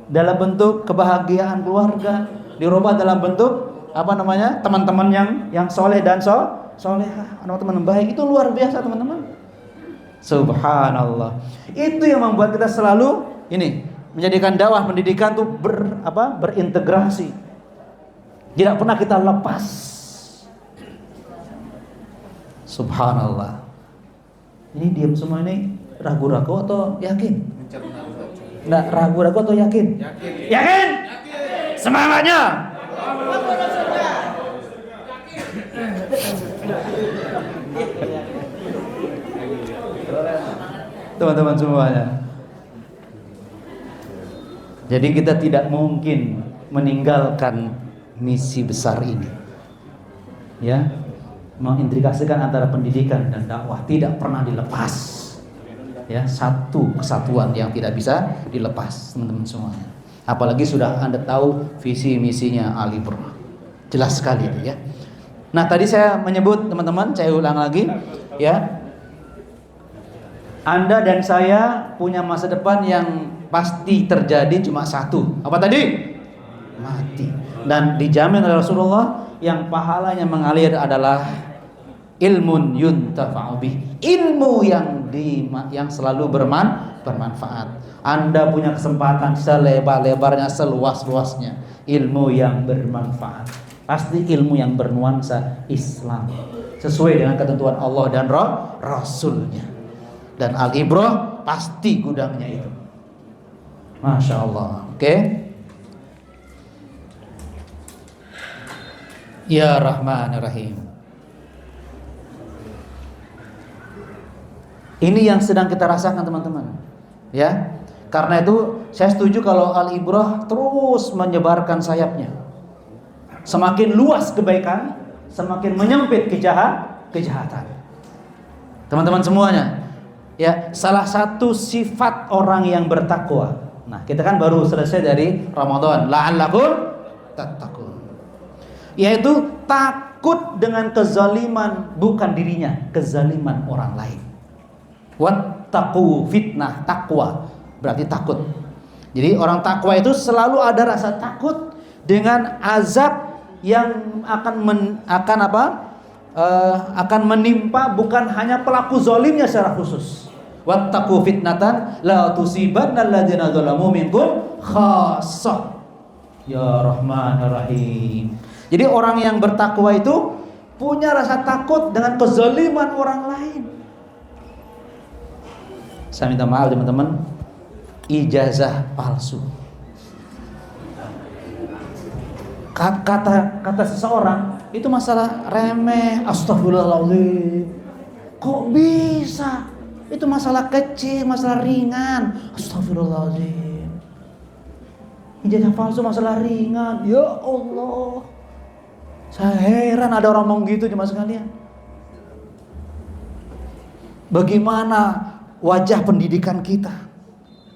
dalam bentuk kebahagiaan keluarga, dirubah dalam bentuk teman-teman yang soleh dan solehah, teman-teman baik. Itu luar biasa teman-teman. Subhanallah. Itu yang membuat kita selalu menjadikan dakwah pendidikan tuh berintegrasi. Tidak pernah kita lepas. Subhanallah. Ini diam semua ini. Ragu-ragu atau yakin? Nggak ragu-ragu atau yakin? Yakin? Semangatnya. Teman-teman semuanya. Jadi kita tidak mungkin meninggalkan misi besar ini. Ya, mengintegrasikan antara pendidikan dan dakwah tidak pernah dilepas. Ya, satu kesatuan yang tidak bisa dilepas teman-teman semuanya. Apalagi sudah Anda tahu visi misinya Al-Ibrah. Jelas sekali itu ya. Nah, tadi saya menyebut teman-teman, saya ulang lagi ya. Anda dan saya punya masa depan yang pasti terjadi cuma satu. Apa tadi? Mati. Dan dijamin oleh Rasulullah yang pahalanya mengalir adalah ilmun yuntafa'u bih. Ilmu yang selalu bermanfaat. Anda punya kesempatan selebar-lebarnya, seluas-luasnya ilmu yang bermanfaat. Pasti ilmu yang bernuansa Islam, sesuai dengan ketentuan Allah dan Rasulnya. Dan Al-Ibrah pasti gudangnya itu. Masya Allah. Oke. Ya Rahmanir-Rahim. Ini yang sedang kita rasakan teman-teman. Ya. Karena itu saya setuju kalau Al-Ibrah terus menyebarkan sayapnya. Semakin luas kebaikan, semakin menyempit kejahatan. Teman-teman semuanya. Ya, salah satu sifat orang yang bertakwa. Nah, kita kan baru selesai dari Ramadan. La'allakum tattaqun. Yaitu takut dengan kezaliman bukan dirinya, kezaliman orang lain. Wattaqu fitnah, takwa berarti takut. Jadi orang takwa itu selalu ada rasa takut dengan azab yang akan menimpa bukan hanya pelaku zalimnya secara khusus. wattaqu fitnatan la tusibanna alladziina dzalamu minkum khassah. Ya Rahman ya Rahim. Jadi orang yang bertakwa itu punya rasa takut dengan kezaliman orang lain. Saya minta maaf teman-teman, ijazah palsu. Kata seseorang itu masalah remeh, astagfirullahaladzim. Kok bisa? Itu masalah kecil, masalah ringan. Astagfirullahaladzim. Ijazah palsu masalah ringan. Ya Allah. Saya heran ada orang ngomong gitu cuma sekalian. Bagaimana wajah pendidikan kita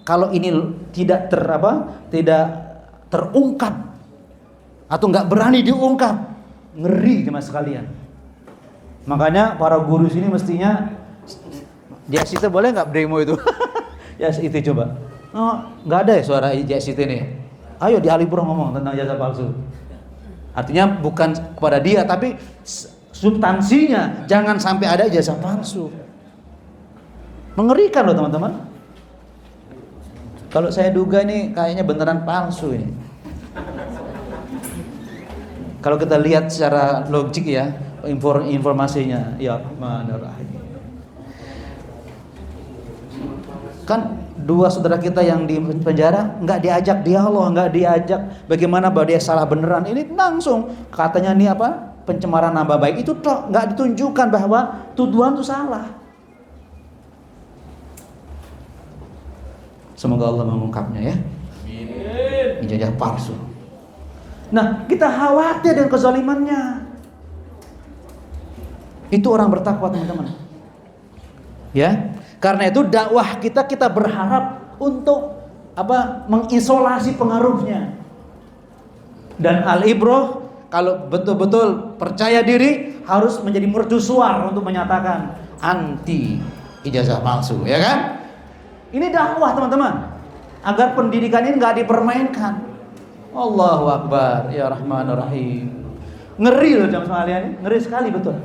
kalau ini tidak terungkap atau nggak berani diungkap, ngeri cuma sekalian. Makanya para guru sini mestinya JST boleh nggak demo itu? JST coba. Oh, nggak ada ya suara JST ini. Ayo di Alipura ngomong tentang ijazah palsu. Artinya bukan kepada dia, tapi substansinya jangan sampai ada ijazah palsu. Mengerikan loh teman-teman. Kalau saya duga ini kayaknya beneran palsu ini. Kalau kita lihat secara logik ya, informasinya, ya Rahmanir-Rahim. Kan dua saudara kita yang di penjara nggak diajak dialog, nggak diajak bagaimana bahwa dia salah beneran. Ini langsung katanya nih apa, pencemaran nama baik itu toh nggak ditunjukkan bahwa tuduhan itu salah. Semoga Allah mengungkapnya ya. Ijazah palsu. Nah, kita khawatir dengan kezalimannya. Itu orang bertakwa teman-teman. Ya, karena itu dakwah kita berharap untuk mengisolasi pengaruhnya. Dan al-ibrah kalau betul-betul percaya diri harus menjadi mercusuar untuk menyatakan anti ijazah palsu, ya kan? Ini dakwah teman-teman, agar pendidikan ini nggak dipermainkan. Allahu Akbar, ya Rahmanur Rahim. Ngeri loh jam sekalian, ngeri sekali betul.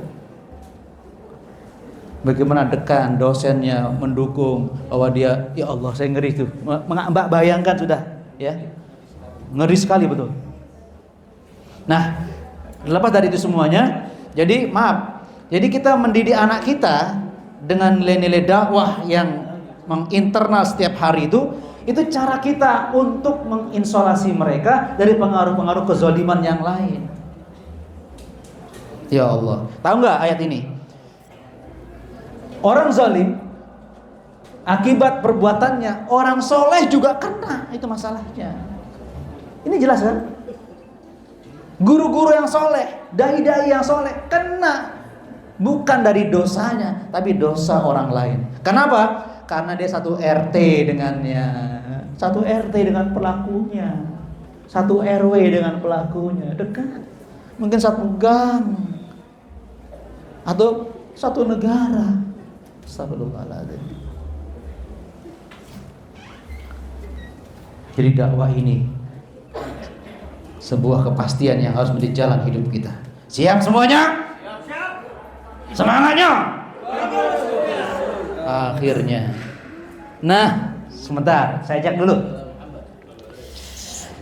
Bagaimana dekan dosennya mendukung bahwa dia, ya Allah saya ngeri tuh. Mbak bayangkan sudah, ya ngeri sekali betul. Nah, lepas dari itu semuanya, jadi kita mendidik anak kita dengan nilai-nilai dakwah yang menginternal setiap hari itu cara kita untuk menginsolasi mereka dari pengaruh-pengaruh kezaliman yang lain. Ya Allah, tahu nggak ayat ini? Orang zalim akibat perbuatannya orang soleh juga kena, itu masalahnya. Ini jelas kan? Guru-guru yang soleh, dai-dai yang soleh kena, bukan dari dosanya, tapi dosa orang lain. Kenapa? Karena dia satu RT dengannya, satu RT dengan pelakunya, satu RW dengan pelakunya, dekat. Mungkin satu gang atau satu negara. Astagfirullahaladzim. Jadi dakwah ini sebuah kepastian yang harus menjadi jalan hidup kita. Siap semuanya? Siap. Semangatnya. Akhirnya. Nah, sebentar, saya cek dulu.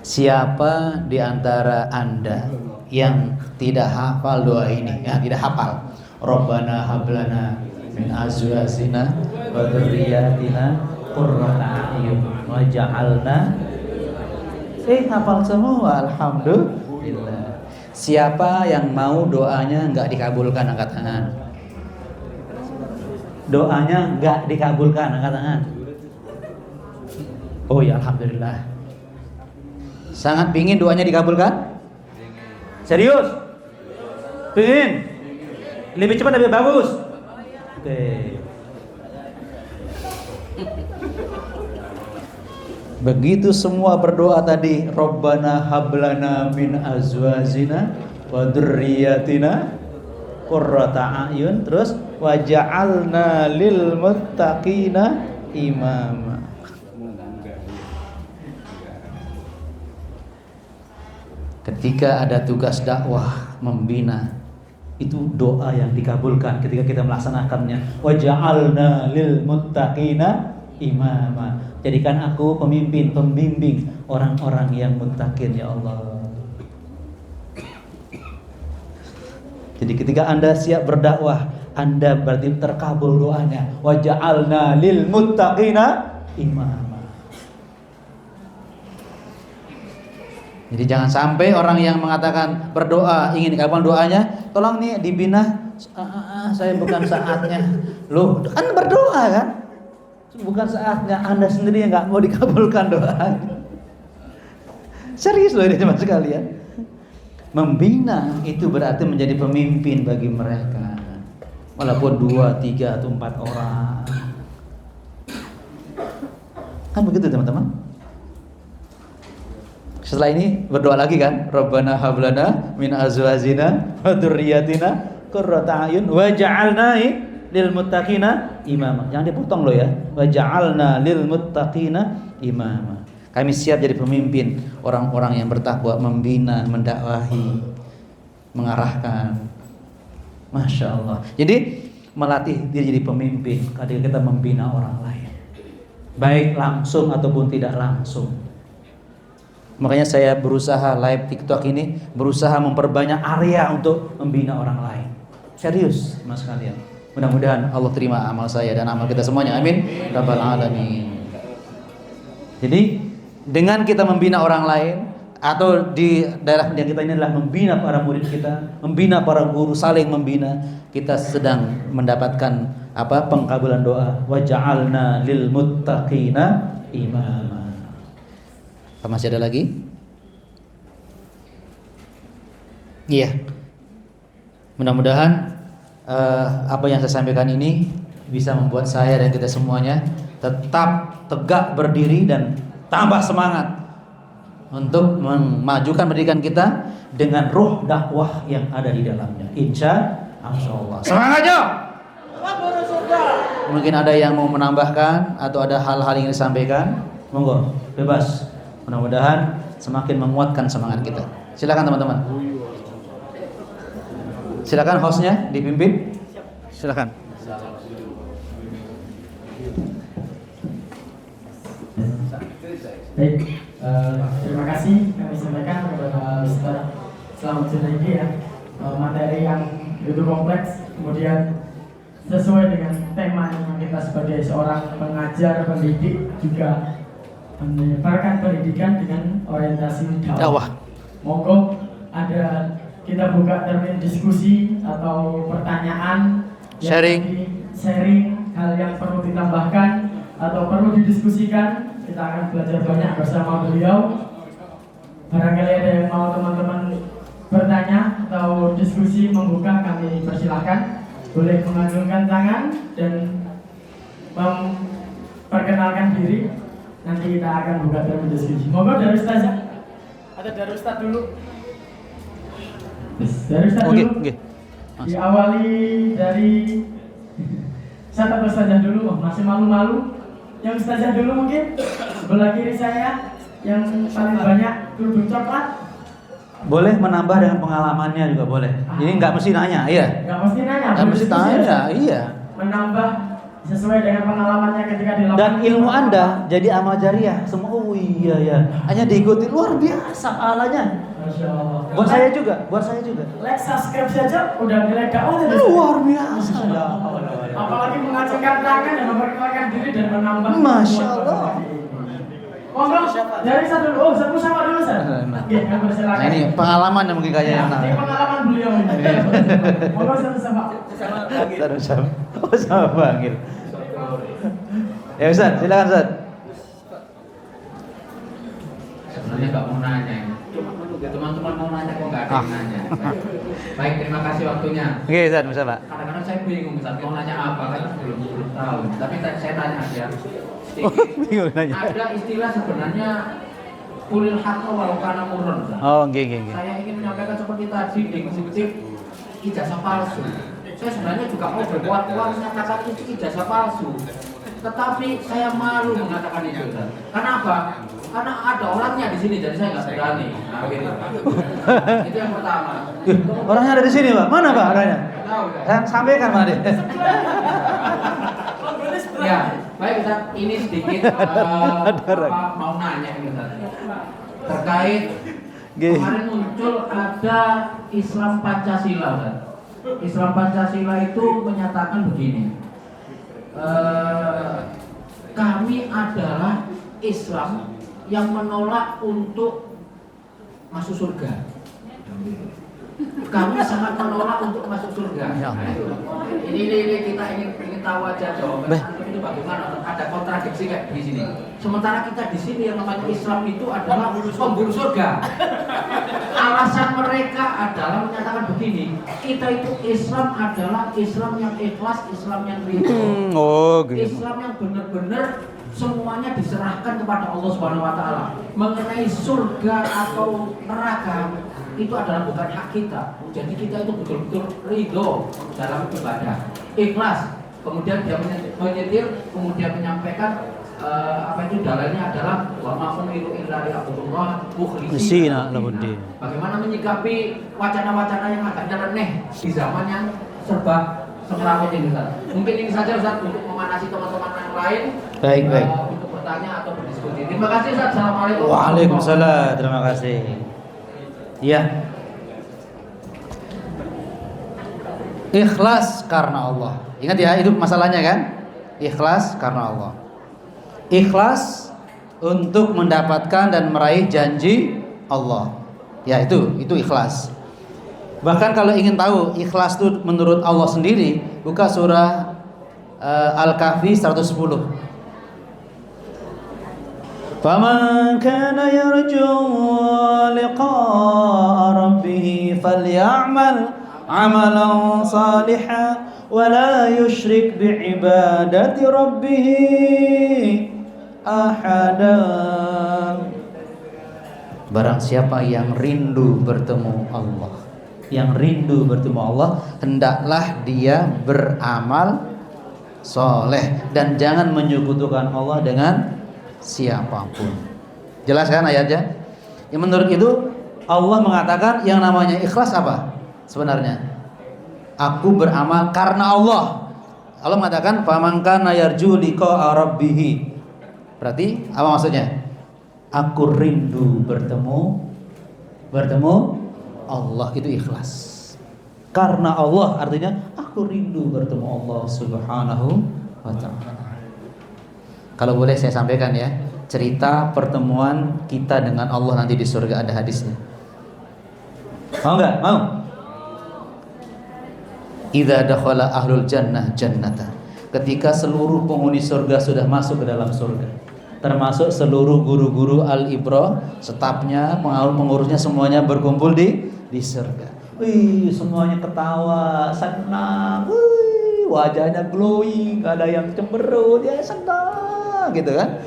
Siapa di antara Anda yang tidak hafal doa ini? Ya, tidak hafal. Rabbana hablana min azwajina wa dzurriyyatina qurrata a'yun waj'alna. Hafal semua, alhamdulillah. Siapa yang mau doanya enggak dikabulkan, angkat tangan. Doanya enggak dikabulkan, angkat tangan. Oh ya, alhamdulillah. Sangat pingin doanya dikabulkan? Serius? Pingin? Lebih cepat lebih bagus. Oke. Begitu semua berdoa tadi, Rabbana hablana min azwajina wa dzurriyyatina qurrata a'yun, terus waja'alna lil muttaqina imama. Ketika ada tugas dakwah membina, Itu doa yang dikabulkan ketika kita melaksanakannya. Wa ja'alna lil muttaqina imama. Jadikan aku pemimpin, pembimbing orang-orang yang muttaqin ya Allah. Jadi ketika Anda siap berdakwah, Anda berarti terkabul doanya. Wa ja'alna lil muttaqina imama. Jadi jangan sampai orang yang mengatakan berdoa ingin dikabulkan doanya, tolong nih dibina. Saya bukan saatnya. Loh, kan berdoa kan? Bukan saatnya. Anda sendiri yang nggak mau dikabulkan doa. Serius loh ini teman sekalian. Membina itu berarti menjadi pemimpin bagi mereka. Walaupun 2, 3 atau 4 orang. Kan begitu teman-teman. Setelah ini berdoa lagi kan, Rabbana hablana min azwajina wa dzurriyyatina qurrata a'yun waj'alna lil muttaqina imama. Jangan dipotong loh ya. Waj'alna lil muttaqina imama. Kami siap jadi pemimpin orang-orang yang bertakwa, membina, mendakwahi, mengarahkan. Masya Allah. Jadi melatih dia jadi pemimpin ketika kita membina orang lain, baik langsung ataupun tidak langsung. Makanya saya berusaha live TikTok ini, berusaha memperbanyak area untuk membina orang lain. Serius mas kalian. Mudah-mudahan Allah terima amal saya dan amal kita semuanya. Amin. Rabbal alamin. Jadi dengan kita membina orang lain, atau di daerah pendidikan kita ini adalah membina para murid kita, membina para guru, saling membina, kita sedang mendapatkan apa? Pengkabulan doa. Wa ja'alna lil muttaqina imama. Apa masih ada lagi? Iya. Mudah-mudahan apa yang saya sampaikan ini bisa membuat saya dan kita semuanya tetap tegak berdiri dan tambah semangat untuk memajukan pendidikan kita dengan ruh dakwah yang ada di dalamnya. Insya Allah. Semangatnya. Mungkin ada yang mau menambahkan atau ada hal-hal yang disampaikan, monggo, bebas. Mudah-mudahan semakin menguatkan semangat kita. Silakan teman-teman. Silakan hostnya dipimpin. Silakan. Baik, terima kasih kami sampaikan kepada Ustaz Slamet Junaidi ya, materi yang begitu kompleks, kemudian sesuai dengan tema yang kita sebagai seorang pengajar, pendidik juga menyebarkan pendidikan dengan orientasi dakwah. Monggo ada kita buka termin diskusi atau pertanyaan, sharing hal yang perlu ditambahkan atau perlu didiskusikan. Kita akan belajar banyak bersama beliau. Barangkali ada yang mau teman-teman bertanya atau diskusi membuka, kami persilahkan. Boleh mengacungkan tangan dan memperkenalkan diri. Nanti kita akan buka termin diskusi. Monggo dari Ustaz. Ada dari Ustaz dulu. Dari Ustaz dulu. Diawali dari Ustaz atau Ustazah dulu. Masih malu-malu. Yang Ustazah dulu mungkin. Sebelah kiri saya yang paling banyak kerudung coklat. Boleh menambah dengan pengalamannya juga boleh. Jadi nggak mesti nanya, iya. Nggak mesti nanya. Nggak mesti tanya, iya. Menambah sesuai dengan pengalamannya ketika di lapangan. Dan ilmu Anda jadi amal jariah. Semua, oh iya ya. Hanya diikuti, luar biasa pahalanya. Masya Allah. Buat saya juga, buat saya juga. Like, subscribe saja udah nilai dakwah. Luar biasa. Apalagi mengacungkan tangan dan memperkenalkan diri dan menambah. Masya Allah. Monggo dari satu dulu. Oh, satu sama dulu Ustaz. Oke, kami persilakan. Nah, ini pengalaman yang mungkin kayaknya yang Ini pengalaman beliau ini. Monggo satu sama. Oh, sama panggil. Ya Ustaz, silakan Ustaz. Sebenarnya nggak mau nanya. Teman-teman mau nanya kok nggak ada yang nanya. Baik, terima kasih waktunya. Oke Ustaz, bisa Pak. Kadang-kadang saya bingung Ustaz mau nanya apa kan belum tahu. Tapi saya tanya aja. Bingung nanya. Ada istilah sebenarnya kulil hakka walau kana murran. Oh, oke. Saya ingin menyampaikan seperti tadi di kutip ijazah palsu. Saya sebenarnya juga mau berkuat-kuat menyatakan itu ijazah palsu. Tetapi saya malu mengatakan itu, Ustaz. Kenapa? Karena ada orangnya di sini, jadi saya nggak berani. Nah, gitu. Itu yang pertama. Orangnya ada di sini, Pak. Mana, Pak, orangnya? Tahu, Ustaz. Saya sampaikan, Pak. Ya, baik Ustaz. Ini sedikit mau nanya ini Ustaz. Terkait kemarin muncul ada Islam Pancasila, Ustaz. Islam Pancasila itu menyatakan begini. Kami adalah Islam yang menolak untuk masuk surga. Kami sangat menolak untuk masuk surga. Ini kita ingin tahu aja jawaban itu bagaimana? Ada kontradiksi kayak di sini. Sementara kita di sini yang namanya Islam itu adalah pemburu surga. Alasan mereka adalah menyatakan begini, kita itu Islam adalah Islam yang ikhlas, Islam yang ridho, Islam yang benar-benar semuanya diserahkan kepada Allah Subhanahu Wa Taala. Mengenai surga atau neraka itu adalah bukan hak kita. Jadi kita itu betul-betul ridho dalam ibadah, ikhlas. Kemudian dia menyetir, kemudian menyampaikan apa itu dalilnya adalah wa ma umiru illa liya'budullah mukhlishina lahuddin. Bagaimana menyikapi wacana-wacana yang agak nyeleneh di zaman yang serba semrawut ini, Ustaz. Mungkin ini saja, Ustaz, untuk memanasi teman-teman yang lain. Baik. Untuk bertanya atau berdiskusi. Terima kasih, Ustaz. Assalamualaikum. Waalaikumsalam. Terima kasih. Ya. Ikhlas karena Allah. Ingat ya, itu masalahnya kan? Ikhlas karena Allah. Ikhlas untuk mendapatkan dan meraih janji Allah. Ya, itu ikhlas. Bahkan kalau ingin tahu ikhlas itu menurut Allah sendiri, buka surah Al-Kahfi 110. Faman kana yarju liqa'a rabbih faly'amal 'amalan salihan wa la yusyrik bi'ibadati rabbih ahada. Barang siapa yang rindu bertemu Allah, hendaklah dia beramal soleh dan jangan menyekutukan Allah dengan siapapun. Jelas kan ayatnya? Ya, menurut itu Allah mengatakan yang namanya ikhlas apa? Sebenarnya aku beramal karena Allah. Allah mengatakan faman kana yarju liqa'a rabbih. Berarti apa maksudnya? Aku rindu bertemu Allah, itu ikhlas. Karena Allah artinya aku rindu bertemu Allah Subhanahu wa ta'ala. Kalau boleh saya sampaikan ya, cerita pertemuan kita dengan Allah nanti di surga, ada hadisnya. Mau enggak? Mau? Idza dakhala ahlul jannah jannata. Ketika seluruh penghuni surga sudah masuk ke dalam surga, termasuk seluruh guru-guru al-ibrah, stafnya, pengurusnya semuanya berkumpul di surga. Wih, semuanya ketawa, senang. Wih, wajahnya glowing, gak ada yang cemberut, ya senang gitu kan.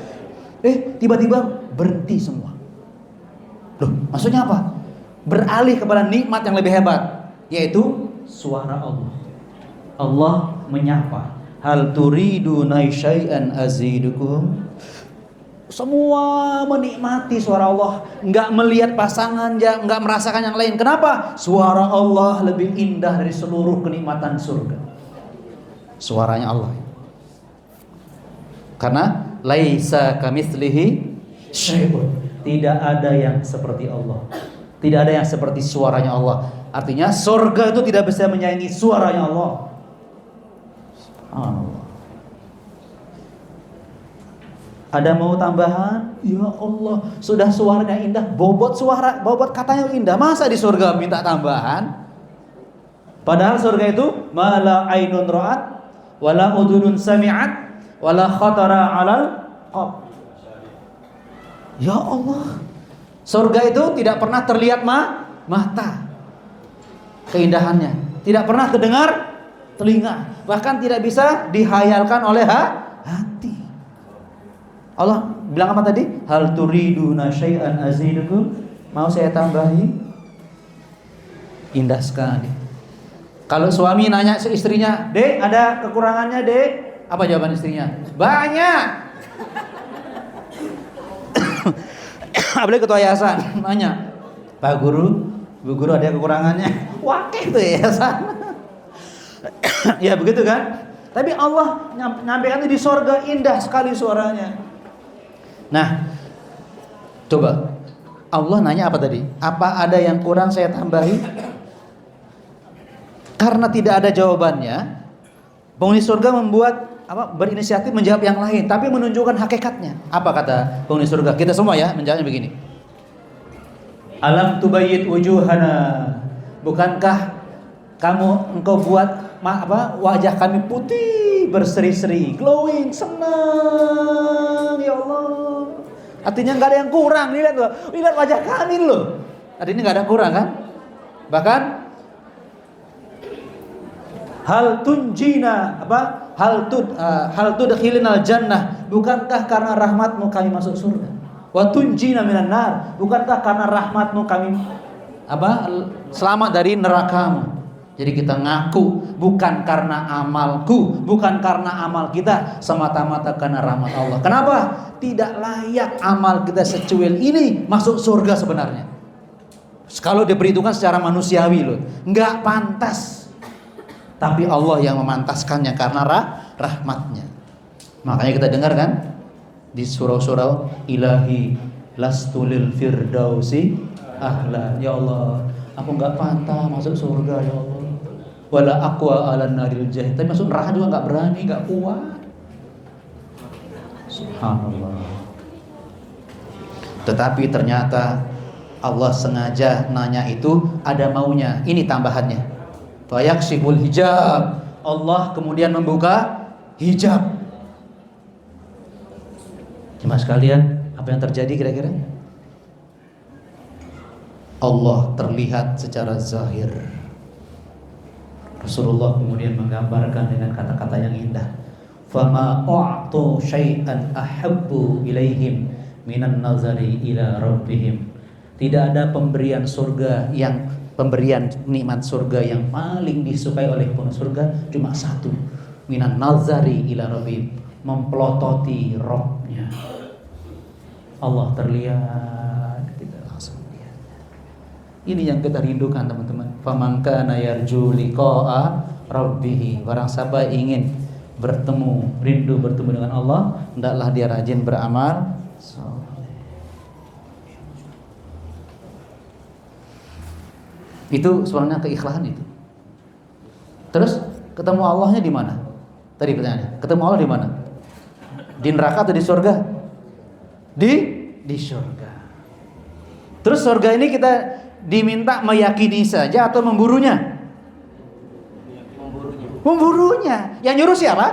Tiba-tiba berhenti semua. Loh, maksudnya apa? Beralih kepada nikmat yang lebih hebat, yaitu suara Allah. Allah menyapa, hal turiduna syai'an azidukum. Semua menikmati suara Allah, nggak melihat pasangan, nggak merasakan yang lain. Kenapa? Suara Allah lebih indah dari seluruh kenikmatan surga. Suaranya Allah. Karena laisa kamitslihi syai'un. Tidak ada yang seperti Allah. Tidak ada yang seperti suaranya Allah. Artinya surga itu tidak bisa menyaingi suaranya Allah. Subhanallah. Ada mau tambahan? Ya Allah, sudah suaranya indah, bobot katanya indah. Masa di surga minta tambahan? Padahal surga itu mala ainun ra'at, wala udhunun sami'at, wala khatara 'alal qalb. Ya Allah, surga itu tidak pernah terlihat mata keindahannya, tidak pernah terdengar telinga, bahkan tidak bisa dihayalkan oleh hati. Allah bilang apa tadi? Hal turiduna syai'an azidukum. Mau saya tambahi? Indah sekali. Kalau suami nanya ke istrinya, "Dek, ada kekurangannya, Dek? Apa jawaban istrinya? Banyak. Apalagi ketua yayasan nanya, Pak Guru, Bu Guru ada kekurangannya? Wakil tuh yayasan. Ya begitu kan? Tapi Allah nyampaikan itu di sorga, indah sekali suaranya. Nah, coba Allah nanya apa tadi? Apa ada yang kurang saya tambahi? Karena tidak ada jawabannya, penghuni surga berinisiatif menjawab yang lain, tapi menunjukkan hakikatnya. Apa kata penghuni surga? Kita semua ya menjawabnya begini. Alam tubayyid wujuhana. Bukankah engkau buat wajah kami putih, berseri-seri, glowing, senang, ya Allah. Artinya nggak ada yang kurang. Lihat wajah kami loh. Artinya nggak ada kurang kan? Bahkan hal tunjina hal tudkhilinal jannah, bukankah karena rahmatmu kami masuk surga? Wa tunjina minan nar, bukankah karena rahmatmu kami selamat dari nerakamu? Jadi kita ngaku bukan karena amalku, bukan karena amal kita, semata-mata karena rahmat Allah. Kenapa? Tidak layak amal kita secuil ini masuk surga sebenarnya. Kalau diperhitungkan secara manusiawi loh, nggak pantas. Tapi Allah yang memantaskannya karena rahmatnya. Makanya kita dengar kan di surau-surau, ilahi lastulil firdausi ahla. Ya Allah, aku nggak pantas masuk surga ya Allah. Wala aqwa 'alan naril jahid. Tapi masuk neraka juga nggak berani, nggak kuat. Subhanallah. Tetapi ternyata Allah sengaja nanya itu ada maunya. Ini tambahannya. Fa yakshiful hijab. Allah kemudian membuka hijab. Jemaah sekalian, apa yang terjadi kira-kira? Allah terlihat secara zahir. Rasulullah kemudian menggambarkan dengan kata-kata yang indah. Fama u'tu syai'an ahabbu ilaihim minan nazari ila rabbihim. Tidak ada pemberian nikmat surga yang paling disukai oleh penghuni surga cuma satu, minan nazari ila rabbihim, mempelototi Rabbnya. Allah terlihat, kita langsung lihat. Ini yang kita rindukan teman-teman. Faman kana yarju liqa'a rabbih, barang siapa ingin rindu bertemu dengan Allah, hendaklah dia rajin beramal saleh. Itu sebenarnya keikhlasan itu. Terus ketemu Allahnya di mana? Tadi pertanyaannya, ketemu Allah di mana? Di neraka atau di surga? Di surga. Terus surga ini kita diminta meyakini saja atau memburunya? Memburunya. Yang nyuruh siapa?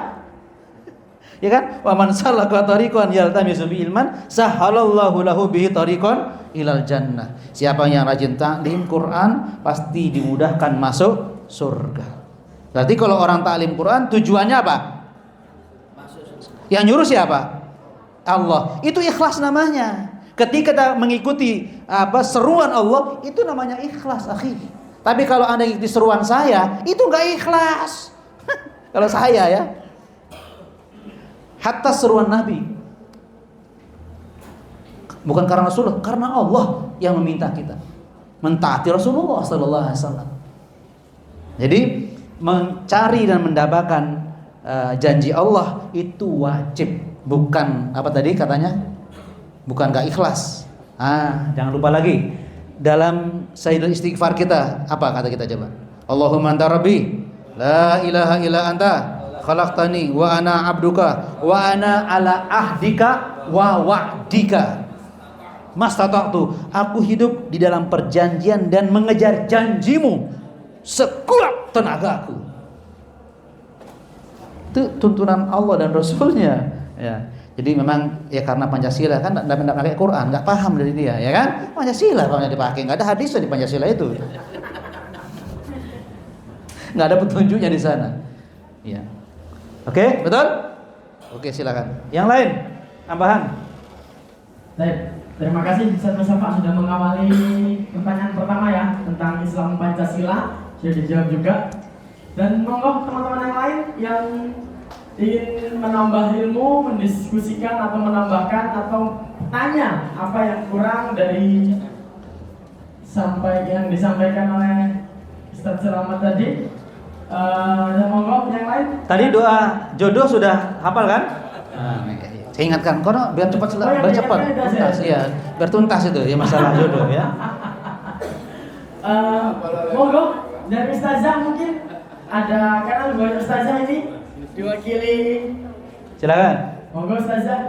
Ya kan? Wa man salaka tariqan yaltamisu bi ilman sahalallahu lahu bihi tariqan ilal jannah. Siapa yang rajin taklim Quran pasti dimudahkan masuk surga. Berarti kalau orang taklim Quran tujuannya apa? Yang nyuruh siapa? Allah. Itu ikhlas namanya. Ketika kita mengikuti seruan Allah, itu namanya ikhlas, akhi. Tapi kalau Anda ikuti seruan saya, itu enggak ikhlas. Kalau saya ya. Hatta seruan Nabi. Bukan karena Rasulullah, karena Allah yang meminta kita mentaati Rasulullah sallallahu alaihi wasallam. Jadi mencari dan mendapatkan janji Allah itu wajib, bukan apa tadi katanya? Bukan gak ikhlas. Jangan lupa lagi dalam sayyidul istighfar kita, apa kata kita coba? Allahumma anta rabbi, la ilaha illa anta, khalaqtani wa ana abduka wa ana ala ahdika wa wa'dika mastata'tu. Aku hidup di dalam perjanjian dan mengejar janjimu sekuat tenagaku. Itu tuntunan Allah dan Rasulnya ya. Jadi memang ya karena Pancasila kan enggak pakai Quran, enggak paham dari dia, ya kan? Pancasila kalau dipakai, enggak ada hadisnya di Pancasila itu. Enggak ada petunjuknya di sana. Ya. Oke, betul? Oke, silakan. Yang lain, tambahan. Baik, terima kasih Ustaz Mustafa sudah mengawali pertanyaan pertama ya tentang Islam Pancasila, sudah dijawab juga. Dan monggo teman-teman yang lain yang ingin menambah ilmu, mendiskusikan atau menambahkan atau tanya apa yang kurang dari yang disampaikan oleh Ustadz Selamat tadi. Monggo yang lain. Tadi doa jodoh sudah hafal kan? Saya ingatkan, kono biar cepat biar cepat tuntas, ya, biar tuntas itu ya masalah jodoh ya. Monggo dari Ustazah mungkin ada, karena banyak Ustazah ini diwakili. Silakan. Monggo Ustazah.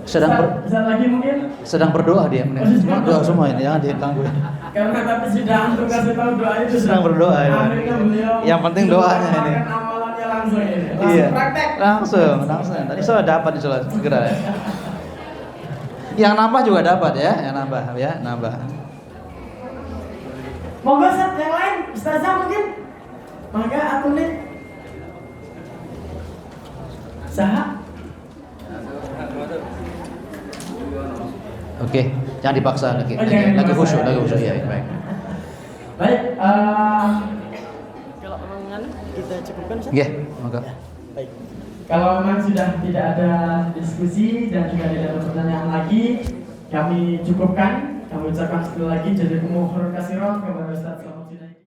Sedang lagi mungkin. sedang berdoa dia, semua doa semua ini jangan diganggu. Karena tapi sudah untuk kasih tahu doa itu Sedang berdoa ya. Akhirnya beliau Yang penting doanya ini. Amalannya langsung ini. Langsung Iya. praktek. Langsung. Tadi sudah dapat insya Allah segera ya. Yang nambah juga dapat ya, yang nambah ya, nambah. Monggo Ustaz yang lain, Ustazah mungkin. Maka atunin. Saha? Oke, jangan dipaksa lagi. Jangan Lagi dipaksa. khusyuk ya, baik. Baik, Kalau memang kita cukupkan Ustaz? Nggih, monggo. Baik. kalau memang sudah tidak ada diskusi dan juga tidak ada pertanyaan lagi, kami cukupkan. Kami ucapkan sekali lagi jazakumullahu khairan katsiran kepada Ustaz Selamat.